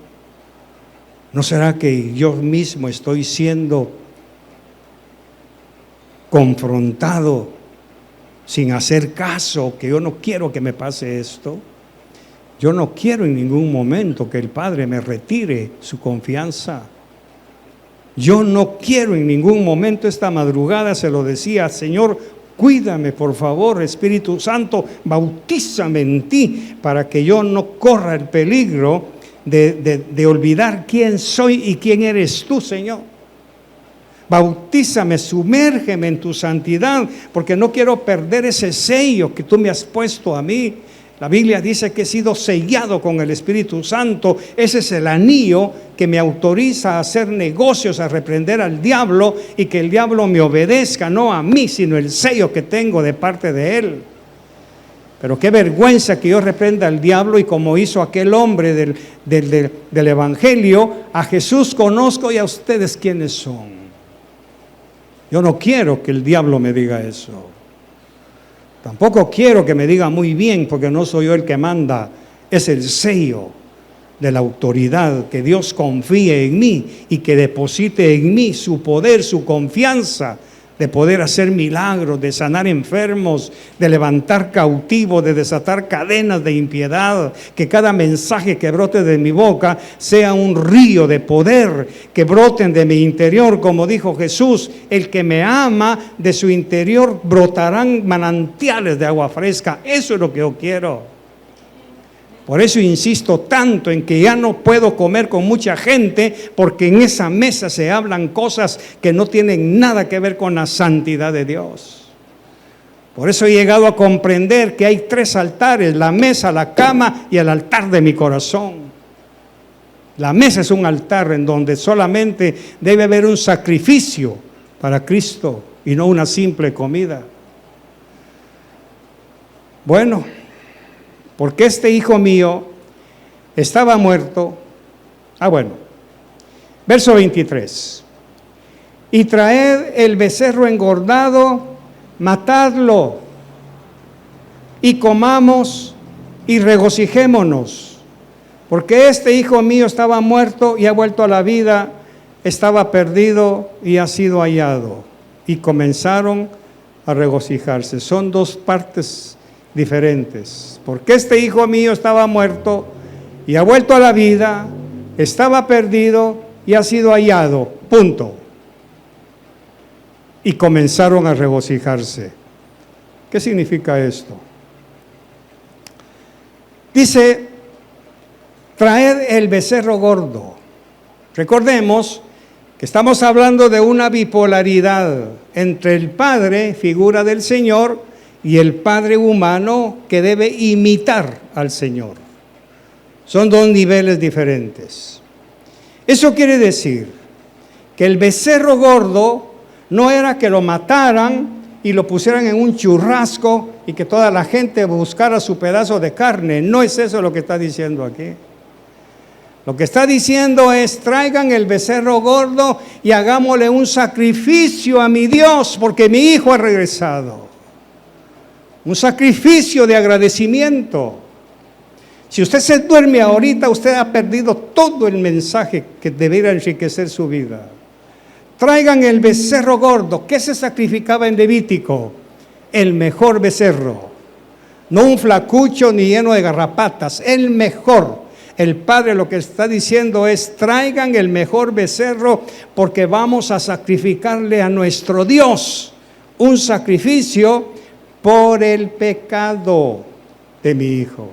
¿No será que yo mismo estoy siendo confrontado sin hacer caso, que yo no quiero que me pase esto? Yo no quiero en ningún momento que el Padre me retire su confianza. Yo no quiero en ningún momento, esta madrugada se lo decía, Señor, cuídame por favor, Espíritu Santo, bautízame en ti, para que yo no corra el peligro de olvidar quién soy y quién eres tú, Señor. Bautízame, sumérgeme en tu santidad, porque no quiero perder ese sello que tú me has puesto a mí. La Biblia dice que he sido sellado con el Espíritu Santo. Ese es el anillo que me autoriza a hacer negocios, a reprender al diablo y que el diablo me obedezca, no a mí, sino el sello que tengo de parte de él. Pero qué vergüenza que yo reprenda al diablo y como hizo aquel hombre del Evangelio, a Jesús conozco y a ustedes quiénes son. Yo no quiero que el diablo me diga eso. Tampoco quiero que me diga muy bien, porque no soy yo el que manda. Es el sello de la autoridad, que Dios confíe en mí y que deposite en mí su poder, su confianza de poder hacer milagros, de sanar enfermos, de levantar cautivos, de desatar cadenas de impiedad. Que cada mensaje que brote de mi boca sea un río de poder, que broten de mi interior, como dijo Jesús, el que me ama, de su interior brotarán manantiales de agua fresca. Eso es lo que yo quiero. Por eso insisto tanto en que ya no puedo comer con mucha gente, porque en esa mesa se hablan cosas que no tienen nada que ver con la santidad de Dios. Por eso he llegado a comprender que hay 3 altares: la mesa, la cama y el altar de mi corazón. La mesa es un altar en donde solamente debe haber un sacrificio para Cristo y no una simple comida. Bueno, porque este hijo mío estaba muerto. Verso 23. Y traed el becerro engordado, matadlo, y comamos y regocijémonos. Porque este hijo mío estaba muerto y ha vuelto a la vida, estaba perdido y ha sido hallado. Y comenzaron a regocijarse. Son 2 partes diferentes. Porque este hijo mío estaba muerto y ha vuelto a la vida, estaba perdido y ha sido hallado. Punto. Y comenzaron a regocijarse. ¿Qué significa esto? Dice, traed el becerro gordo. Recordemos que estamos hablando de una bipolaridad entre el Padre, figura del Señor, y el Padre humano que debe imitar al Señor. Son 2 niveles diferentes. Eso quiere decir que el becerro gordo no era que lo mataran y lo pusieran en un churrasco y que toda la gente buscara su pedazo de carne. No es eso lo que está diciendo aquí. Lo que está diciendo es: traigan el becerro gordo y hagámosle un sacrificio a mi Dios, porque mi hijo ha regresado. Un sacrificio de agradecimiento. Si usted se duerme ahorita, usted ha perdido todo el mensaje que debería enriquecer su vida. Traigan el becerro gordo. ¿Qué se sacrificaba en Levítico? El mejor becerro. No un flacucho ni lleno de garrapatas, el mejor. El Padre lo que está diciendo es: traigan el mejor becerro, porque vamos a sacrificarle a nuestro Dios un sacrificio por el pecado de mi hijo.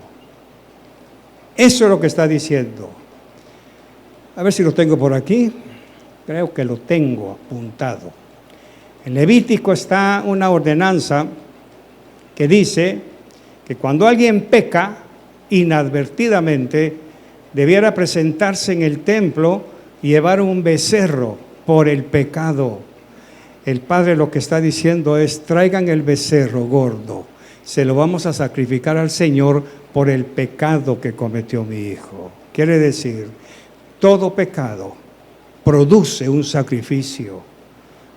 Eso es lo que está diciendo. A ver si lo tengo por aquí. Creo que lo tengo apuntado. En Levítico está una ordenanza que dice que cuando alguien peca inadvertidamente, debiera presentarse en el templo y llevar un becerro por el pecado. El Padre lo que está diciendo es: traigan el becerro gordo, se lo vamos a sacrificar al Señor por el pecado que cometió mi hijo. Quiere decir, todo pecado produce un sacrificio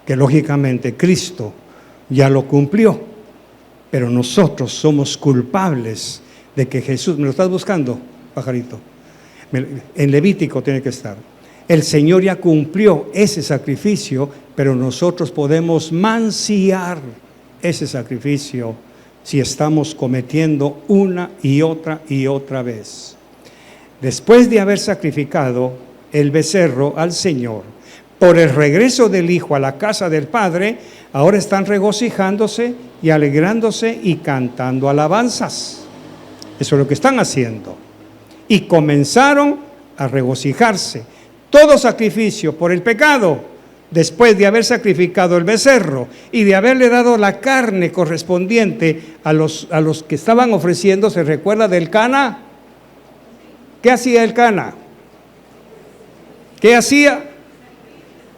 que lógicamente Cristo ya lo cumplió, pero nosotros somos culpables de que Jesús... ¿Me lo estás buscando, pajarito? En Levítico tiene que estar. El Señor ya cumplió ese sacrificio, pero nosotros podemos manciar ese sacrificio si estamos cometiendo una y otra vez. Después de haber sacrificado el becerro al Señor por el regreso del Hijo a la casa del Padre, ahora están regocijándose y alegrándose y cantando alabanzas. Eso es lo que están haciendo. Y comenzaron a regocijarse. Todo sacrificio por el pecado, después de haber sacrificado el becerro y de haberle dado la carne correspondiente a los que estaban ofreciendo. ¿Se recuerda del Cana? ¿Qué hacía el Cana? ¿Qué hacía?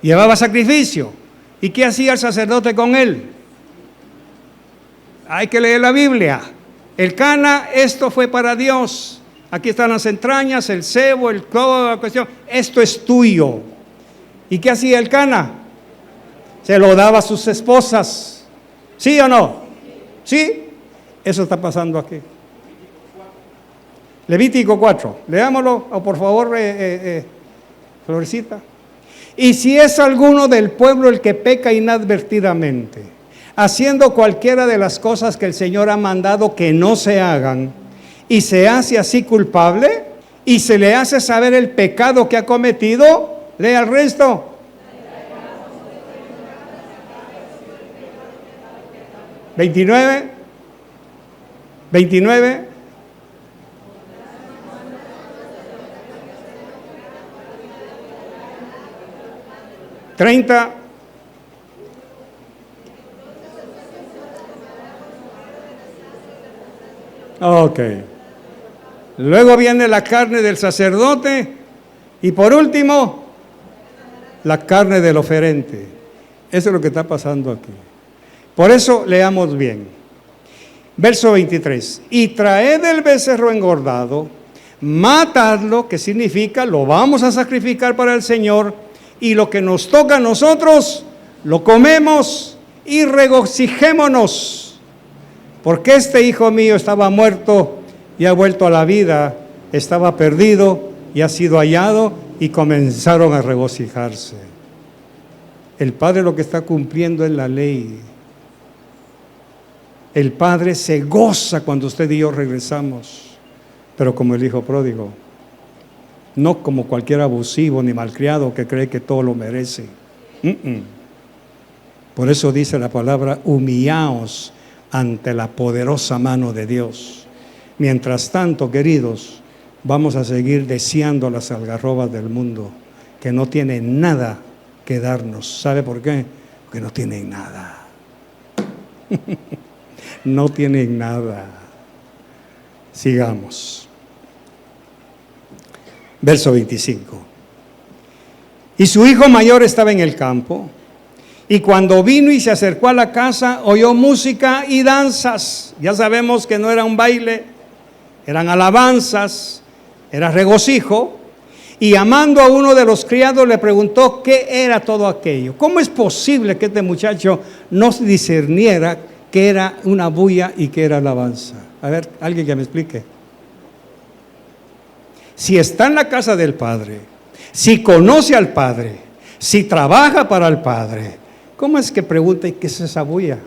Llevaba sacrificio. ¿Y qué hacía el sacerdote con él? Hay que leer la Biblia. El Cana, esto fue para Dios. Aquí están las entrañas, el cebo, toda la cuestión. Esto es tuyo. ¿Y qué hacía el Cana? Se lo daba a sus esposas. ¿Sí o no? ¿Sí? Eso está pasando aquí. Levítico 4. Leámoslo, o por favor, Florecita. Y si es alguno del pueblo el que peca inadvertidamente, haciendo cualquiera de las cosas que el Señor ha mandado que no se hagan, y se hace así culpable, y se le hace saber el pecado que ha cometido, lea el resto. 29. 30. Ok. Luego viene la carne del sacerdote y por último la carne del oferente. Eso es lo que está pasando aquí. Por eso leamos bien. Verso 23. Y traed el becerro engordado, matadlo, que significa lo vamos a sacrificar para el Señor, y lo que nos toca a nosotros lo comemos y regocijémonos, porque este hijo mío estaba muerto y ha vuelto a la vida, estaba perdido y ha sido hallado, y comenzaron a regocijarse. El Padre lo que está cumpliendo es la ley. El Padre se goza cuando usted y yo regresamos, pero como el hijo pródigo, no como cualquier abusivo ni malcriado que cree que todo lo merece. Por eso dice la palabra: humillaos ante la poderosa mano de Dios. Mientras tanto, queridos, vamos a seguir deseando las algarrobas del mundo, que no tienen nada que darnos. ¿Sabe por qué? Porque no tienen nada. No tienen nada. Sigamos. Verso 25. Y su hijo mayor estaba en el campo, Y cuando vino y se acercó a la casa, oyó música y danzas. Ya sabemos que no era un baile, eran alabanzas, era regocijo. Y llamando a uno de los criados le preguntó qué era todo aquello. ¿Cómo es posible que este muchacho no discerniera que era una bulla y que era alabanza? A ver, alguien que me explique. Si está en la casa del Padre, si conoce al Padre, si trabaja para el Padre, ¿cómo es que pregunta, ¿y qué es esa bulla?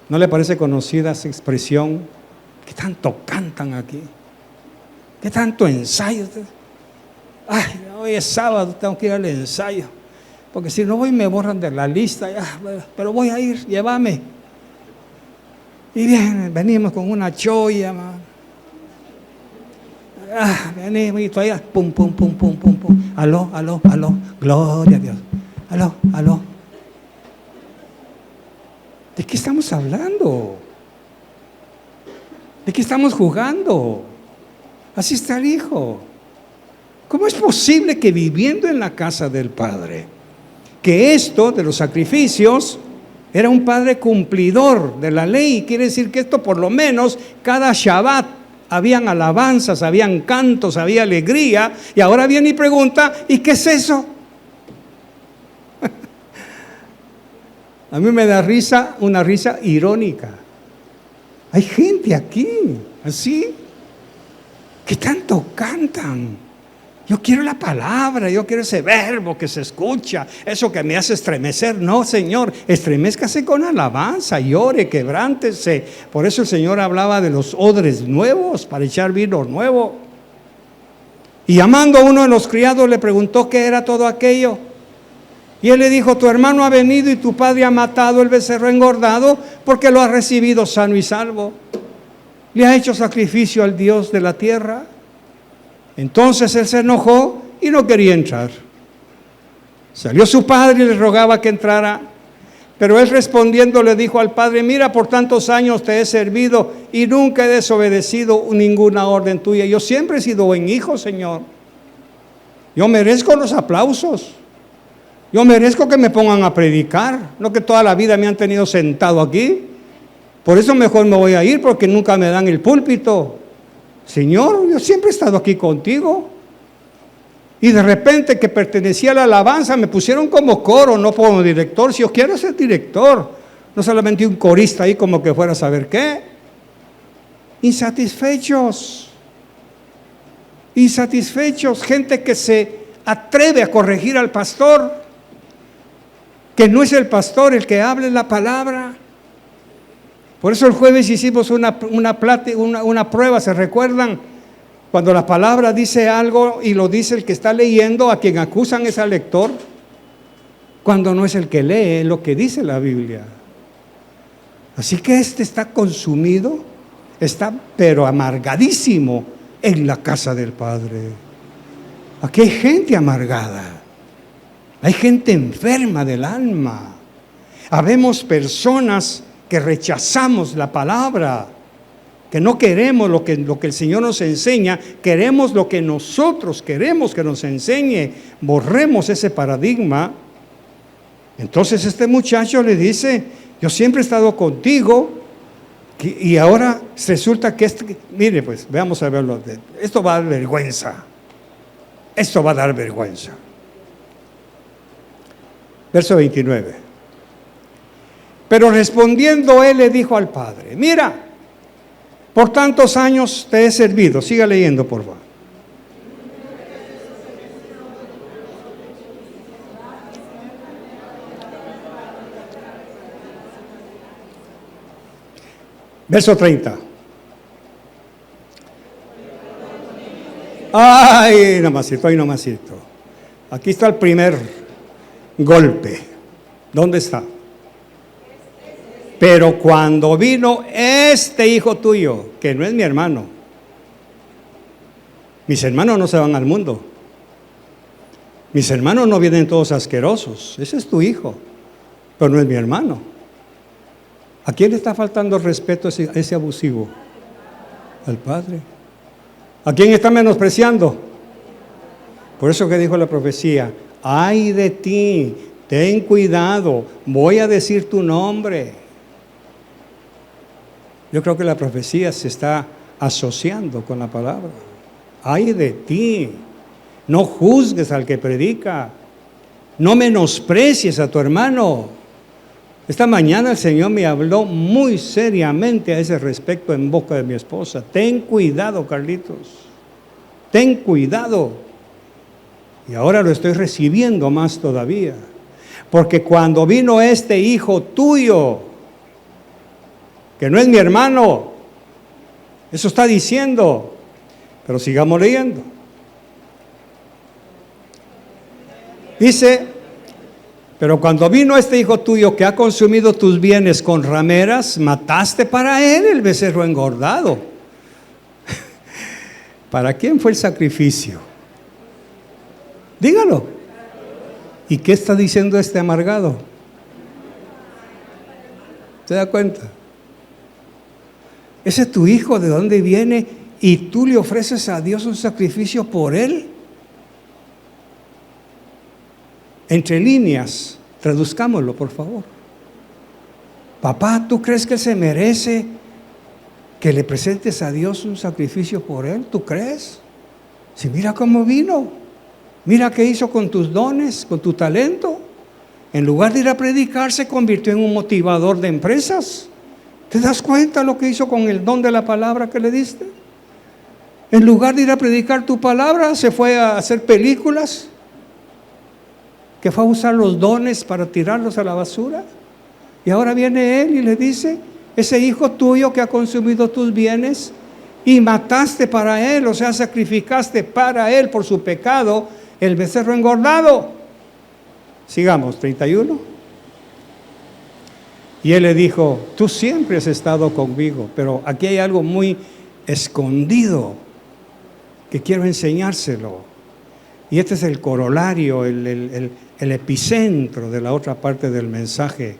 ¿No le parece conocida esa expresión? ¿Qué tanto cantan aquí? ¿Qué tanto ensayo? Ay, hoy es sábado, tengo que ir al ensayo. Porque si no voy me borran de la lista. Ya, pero voy a ir, llévame. Y bien, venimos con una cholla, man. Venimos y todavía, pum, pum, pum, pum, pum, pum. Aló, aló, aló, gloria a Dios. Aló, aló. ¿De qué estamos hablando? ¿De qué estamos jugando? Así está el Hijo. ¿Cómo es posible que viviendo en la casa del Padre, que esto de los sacrificios, era un Padre cumplidor de la ley? Quiere decir que esto por lo menos cada Shabbat habían alabanzas, habían cantos, había alegría, y ahora viene y pregunta, ¿y qué es eso? A mí me da risa, una risa irónica. Hay gente aquí, así, que tanto cantan. Yo quiero la palabra, yo quiero ese verbo que se escucha, eso que me hace estremecer. No, Señor, estremezcase con alabanza, llore, quebrántese. Por eso el Señor hablaba de los odres nuevos, para echar vino nuevo. Y llamando a uno de los criados le preguntó qué era todo aquello. Y él le dijo, tu hermano ha venido y tu padre ha matado el becerro engordado porque lo ha recibido sano y salvo. Le ha hecho sacrificio al Dios de la tierra. Entonces él se enojó y no quería entrar. Salió su padre y le rogaba que entrara. Pero él respondiendo le dijo al padre, mira, por tantos años te he servido y nunca he desobedecido ninguna orden tuya. Yo siempre he sido buen hijo, Señor. Yo merezco los aplausos. Yo merezco que me pongan a predicar, no que toda la vida me han tenido sentado aquí. Por eso mejor me voy a ir, porque nunca me dan el púlpito. Señor, yo siempre he estado aquí contigo. Y de repente que pertenecía a la alabanza, me pusieron como coro, no como director. Si yo quiero ser director, no solamente un corista ahí como que fuera a saber qué. Insatisfechos, gente que se atreve a corregir al pastor, que no es el pastor el que hable la palabra. Por eso el jueves hicimos una prueba, ¿se recuerdan? Cuando la palabra dice algo y lo dice el que está leyendo, a quien acusan es al lector, cuando no es el que lee lo que dice la Biblia. Así que este está consumido, está pero amargadísimo en la casa del Padre. Aquí hay gente amargada. Hay gente enferma del alma. Habemos personas que rechazamos la palabra, que no queremos lo que el Señor nos enseña, queremos lo que nosotros queremos que nos enseñe. Borremos ese paradigma. Entonces este muchacho le dice, yo siempre he estado contigo, y ahora resulta que mire, pues veamos a verlo. Esto va a dar vergüenza. Esto va a dar vergüenza. Verso 29. Pero respondiendo él le dijo al padre, mira, por tantos años te he servido. Siga leyendo, por favor. Verso 30. Ay, nomásito, ay, nomásito. Aquí está el primer golpe. ¿Dónde está? Pero cuando vino este hijo tuyo, que no es mi hermano, mis hermanos no se van al mundo, mis hermanos no vienen todos asquerosos, ese es tu hijo, pero no es mi hermano. ¿A quién le está faltando respeto ese abusivo? Al Padre. ¿A quién está menospreciando? Por eso que dijo la profecía, ay de ti, ten cuidado, voy a decir tu nombre. Yo creo que la profecía se está asociando con la palabra. Ay de ti, no juzgues al que predica, no menosprecies a tu hermano. Esta mañana el Señor me habló muy seriamente a ese respecto en boca de mi esposa. Ten cuidado, Carlitos, ten cuidado. Y ahora lo estoy recibiendo más todavía. Porque cuando vino este hijo tuyo, que no es mi hermano, eso está diciendo, pero sigamos leyendo. Dice, pero cuando vino este hijo tuyo que ha consumido tus bienes con rameras, mataste para él el becerro engordado. ¿Para quién fue el sacrificio? Dígalo. ¿Y qué está diciendo este amargado? ¿Se da cuenta? Ese es tu hijo, ¿de dónde viene? Y tú le ofreces a Dios un sacrificio por él. Entre líneas, traduzcámoslo, por favor. Papá, ¿tú crees que se merece que le presentes a Dios un sacrificio por él? ¿Tú crees? Si mira cómo vino. Mira qué hizo con tus dones, con tu talento. En lugar de ir a predicar, se convirtió en un motivador de empresas. ¿Te das cuenta lo que hizo con el don de la palabra que le diste? En lugar de ir a predicar tu palabra, se fue a hacer películas, que fue a usar los dones para tirarlos a la basura. Y ahora viene él y le dice, ese hijo tuyo que ha consumido tus bienes y mataste para él, o sea, sacrificaste para él por su pecado, el becerro engordado. Sigamos, 31. Y él le dijo, tú siempre has estado conmigo, pero aquí hay algo muy escondido que quiero enseñárselo. Y este es el corolario, el epicentro de la otra parte del mensaje.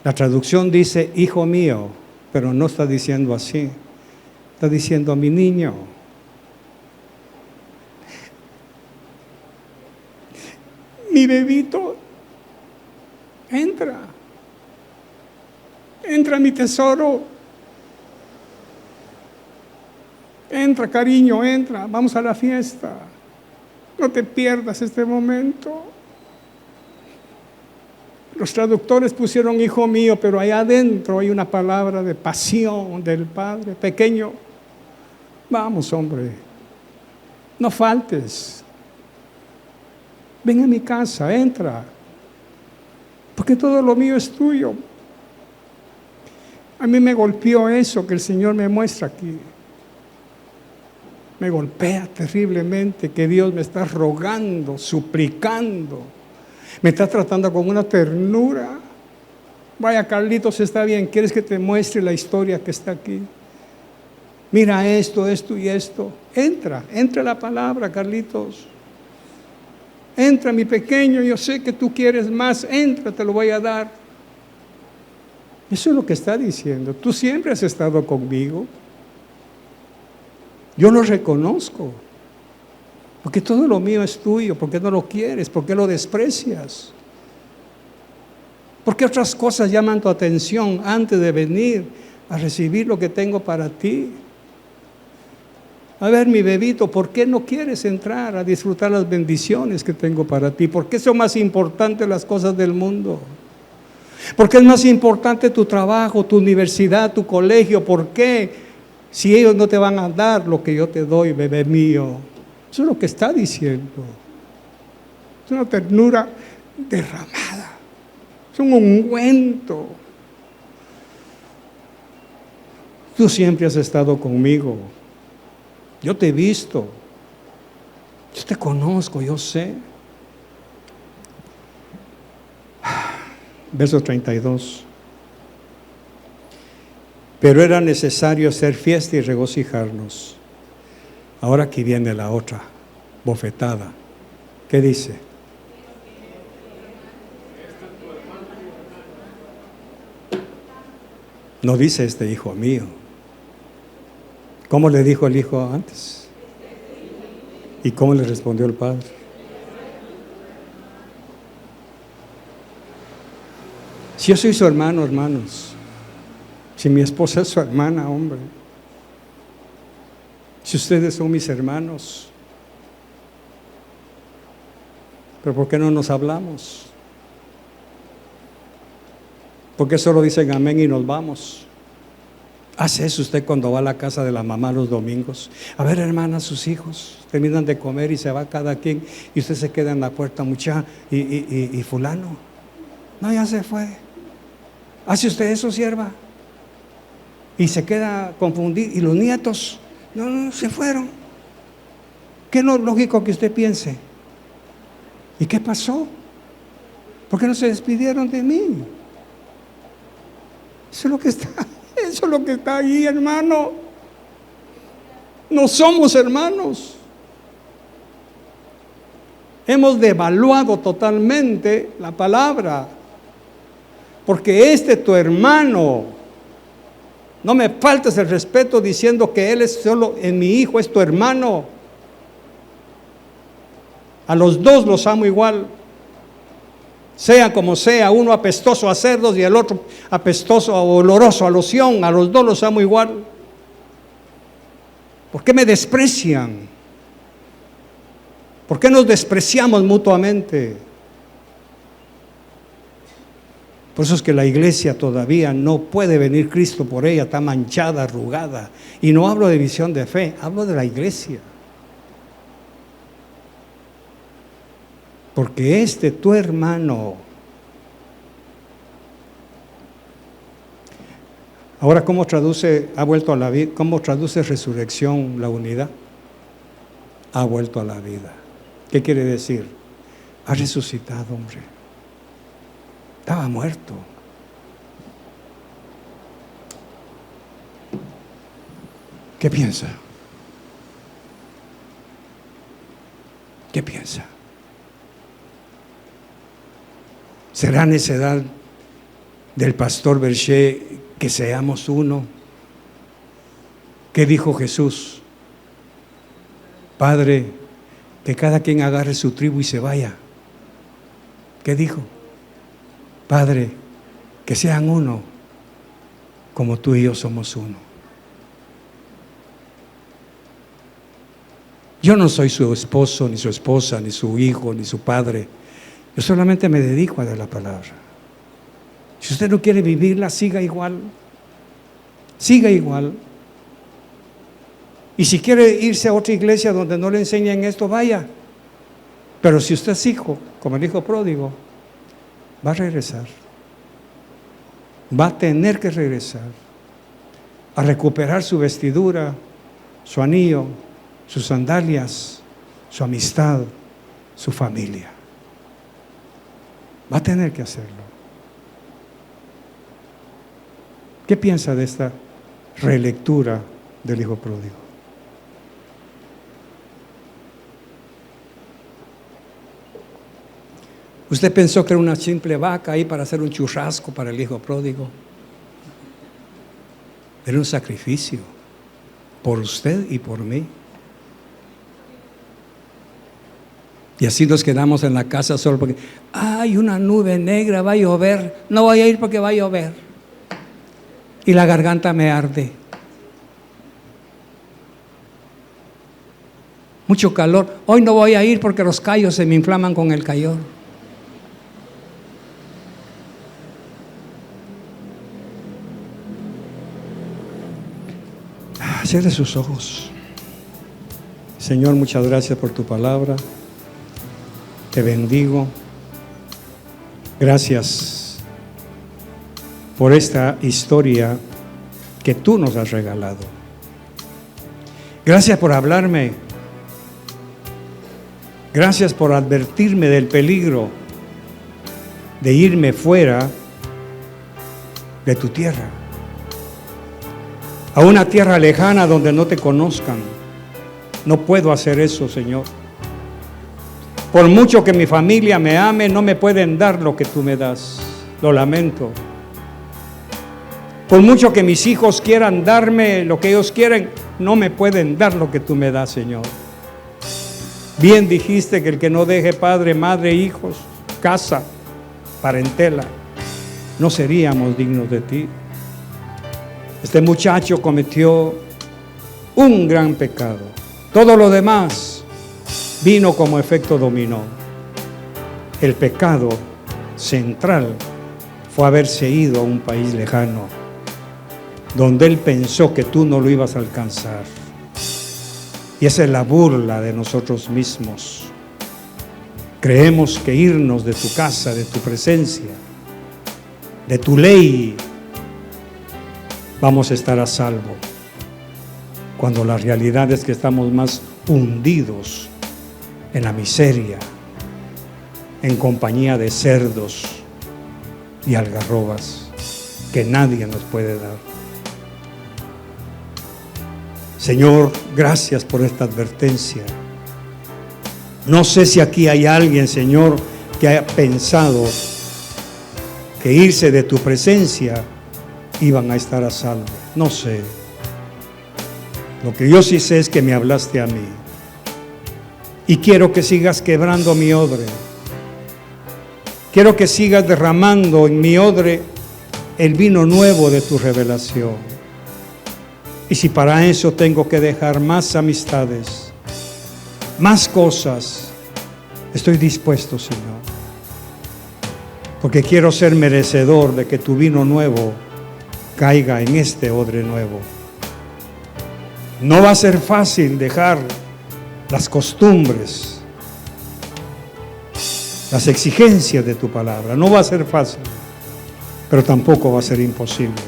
La traducción dice, hijo mío, pero no está diciendo así. Está diciendo, mi niño. Mi bebito, entra mi tesoro, entra cariño, entra, vamos a la fiesta, no te pierdas este momento. Los traductores pusieron hijo mío, pero allá adentro hay una palabra de pasión del Padre, pequeño, vamos hombre, no faltes. Ven a mi casa, entra, porque todo lo mío es tuyo. A mí me golpeó eso que el Señor me muestra aquí. Me golpea terriblemente que Dios me está rogando, suplicando. Me está tratando con una ternura. Vaya, Carlitos, está bien, ¿quieres que te muestre la historia que está aquí? Mira esto, esto y esto. Entra la palabra, Carlitos. Entra, mi pequeño, yo sé que tú quieres más, entra, te lo voy a dar. Eso es lo que está diciendo. Tú siempre has estado conmigo. Yo lo reconozco. Porque todo lo mío es tuyo. ¿Por qué no lo quieres? ¿Por qué lo desprecias? ¿Por qué otras cosas llaman tu atención antes de venir a recibir lo que tengo para ti? A ver, mi bebito, ¿por qué no quieres entrar a disfrutar las bendiciones que tengo para ti? ¿Por qué son más importantes las cosas del mundo? ¿Por qué es más importante tu trabajo, tu universidad, tu colegio? ¿Por qué? Si ellos no te van a dar lo que yo te doy, bebé mío. Eso es lo que está diciendo. Es una ternura derramada. Es un ungüento. Tú siempre has estado conmigo. Yo te he visto, yo te conozco, yo sé. Verso 32. Pero era necesario hacer fiesta y regocijarnos. Ahora aquí viene la otra bofetada. ¿Qué dice? No dice este hijo mío. ¿Cómo le dijo el hijo antes? ¿Y cómo le respondió el padre? Si yo soy su hermano, hermanos, si mi esposa es su hermana, hombre, si ustedes son mis hermanos, pero ¿por qué no nos hablamos? ¿Por qué solo dicen amén y nos vamos? ¿Hace eso usted cuando va a la casa de la mamá los domingos? A ver, hermana, sus hijos terminan de comer y se va cada quien y usted se queda en la puerta, muchacha, y fulano. No, ya se fue. ¿Hace usted eso, sierva? Y se queda confundido. ¿Y los nietos? No, se fueron. ¿Qué no es lógico que usted piense? ¿Y qué pasó? ¿Por qué no se despidieron de mí? Eso es lo que está ahí, hermano. No somos hermanos. Hemos devaluado totalmente la palabra. Porque tu hermano, no me faltes el respeto diciendo que él es solo en mi hijo, es tu hermano. A los dos los amo igual. Sea como sea, uno apestoso a cerdos y el otro apestoso a oloroso a loción, a los dos los amo igual. ¿Por qué me desprecian? ¿Por qué nos despreciamos mutuamente? Por eso es que la iglesia todavía no puede venir Cristo por ella, está manchada, arrugada. Y no hablo de visión de fe, hablo de la iglesia. Porque tu hermano. Ahora, ¿cómo traduce, ha vuelto a la vida? ¿Cómo traduce resurrección la unidad? Ha vuelto a la vida. ¿Qué quiere decir? Ha resucitado, hombre. Estaba muerto. ¿Qué piensa? ¿Qué piensa? ¿Será necedad del pastor Berché que seamos uno? ¿Qué dijo Jesús? Padre, que cada quien agarre su tribu y se vaya. ¿Qué dijo? Padre, que sean uno, como tú y yo somos uno. Yo no soy su esposo, ni su esposa, ni su hijo, ni su padre. Yo solamente me dedico a dar la palabra. Si usted no quiere vivirla, siga igual. Siga igual. Y si quiere irse a otra iglesia donde no le enseñen esto, vaya. Pero si usted es hijo, como el hijo pródigo, va a regresar. Va a tener que regresar a recuperar su vestidura, su anillo, sus sandalias, su amistad, su familia. Va a tener que hacerlo. ¿Qué piensa de esta relectura del hijo pródigo? ¿Usted pensó que era una simple vaca ahí para hacer un churrasco para el hijo pródigo? Era un sacrificio por usted y por mí. Y así nos quedamos en la casa solo porque hay una nube negra, va a llover. No voy a ir porque va a llover. Y la garganta me arde. Mucho calor. Hoy no voy a ir porque los callos se me inflaman con el calor. Cierre sus ojos. Señor, muchas gracias por tu palabra. Te bendigo. Gracias por esta historia que tú nos has regalado. Gracias por hablarme. Gracias por advertirme del peligro de irme fuera de tu tierra, a una tierra lejana donde no te conozcan. No puedo hacer eso, Señor. Por mucho que mi familia me ame, no me pueden dar lo que tú me das. Lo lamento. Por mucho que mis hijos quieran darme lo que ellos quieren, no me pueden dar lo que tú me das, Señor. Bien dijiste que el que no deje padre, madre, hijos, casa, parentela, no seríamos dignos de ti. Este muchacho cometió un gran pecado. Todo lo demás vino como efecto dominó. El pecado central fue haberse ido a un país lejano, donde él pensó que tú no lo ibas a alcanzar. Y esa es la burla de nosotros mismos. Creemos que irnos de tu casa, de tu presencia, de tu ley, vamos a estar a salvo, cuando la realidad es que estamos más hundidos en la miseria, en compañía de cerdos y algarrobas que nadie nos puede dar. Señor, gracias por esta advertencia. No sé si aquí hay alguien, Señor, que haya pensado que irse de tu presencia iban a estar a salvo. No sé. Lo que yo sí sé es que me hablaste a mí. Y quiero que sigas quebrando mi odre. Quiero que sigas derramando en mi odre el vino nuevo de tu revelación. Y si para eso tengo que dejar más amistades, más cosas, estoy dispuesto, Señor. Porque quiero ser merecedor de que tu vino nuevo caiga en este odre nuevo. No va a ser fácil dejar las costumbres, las exigencias de tu palabra. No va a ser fácil, pero tampoco va a ser imposible.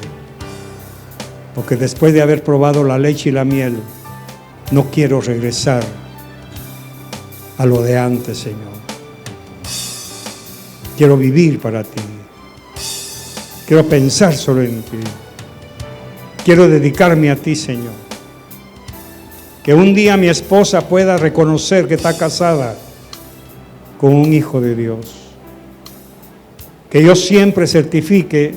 Porque después de haber probado la leche y la miel, no quiero regresar a lo de antes, Señor. Quiero vivir para ti. Quiero pensar solo en ti. Quiero dedicarme a ti, Señor. Que un día mi esposa pueda reconocer que está casada con un hijo de Dios. Que yo siempre certifique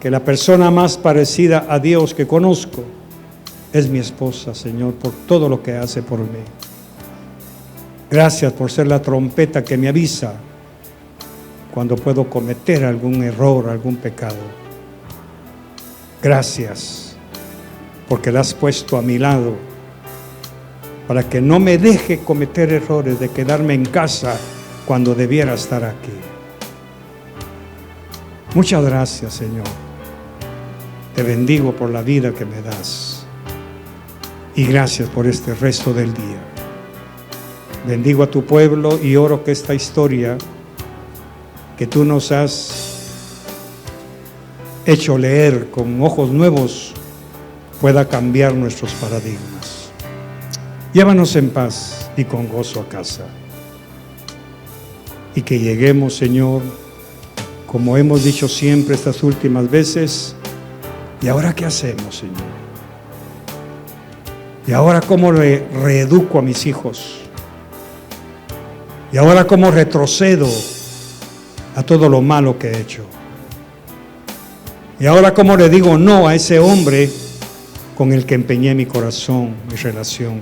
que la persona más parecida a Dios que conozco es mi esposa, Señor, por todo lo que hace por mí. Gracias por ser la trompeta que me avisa cuando puedo cometer algún error, algún pecado. Gracias porque la has puesto a mi lado para que no me deje cometer errores de quedarme en casa cuando debiera estar aquí. Muchas gracias, Señor. Te bendigo por la vida que me das y gracias por este resto del día. Bendigo a tu pueblo y oro que esta historia que tú nos has hecho leer con ojos nuevos pueda cambiar nuestros paradigmas. Llévanos en paz y con gozo a casa. Y que lleguemos, Señor, como hemos dicho siempre estas últimas veces. ¿Y ahora qué hacemos, Señor? ¿Y ahora cómo reeduco a mis hijos? ¿Y ahora cómo retrocedo a todo lo malo que he hecho? ¿Y ahora cómo le digo no a ese hombre con el que empeñé mi corazón, mi relación?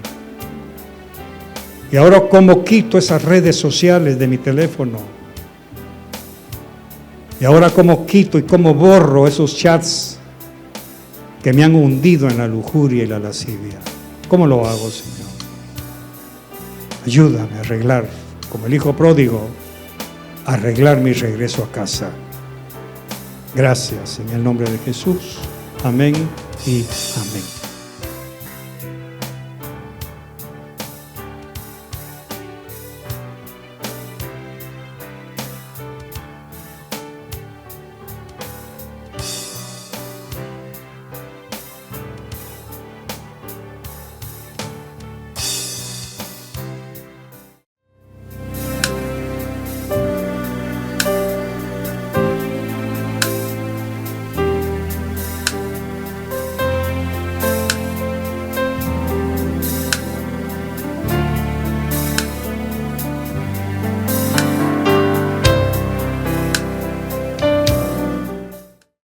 ¿Y ahora cómo quito esas redes sociales de mi teléfono? ¿Y ahora cómo quito y cómo borro esos chats que me han hundido en la lujuria y la lascivia? ¿Cómo lo hago, Señor? Ayúdame a arreglar, como el hijo pródigo, a arreglar mi regreso a casa. Gracias, en el nombre de Jesús. Amén y amén.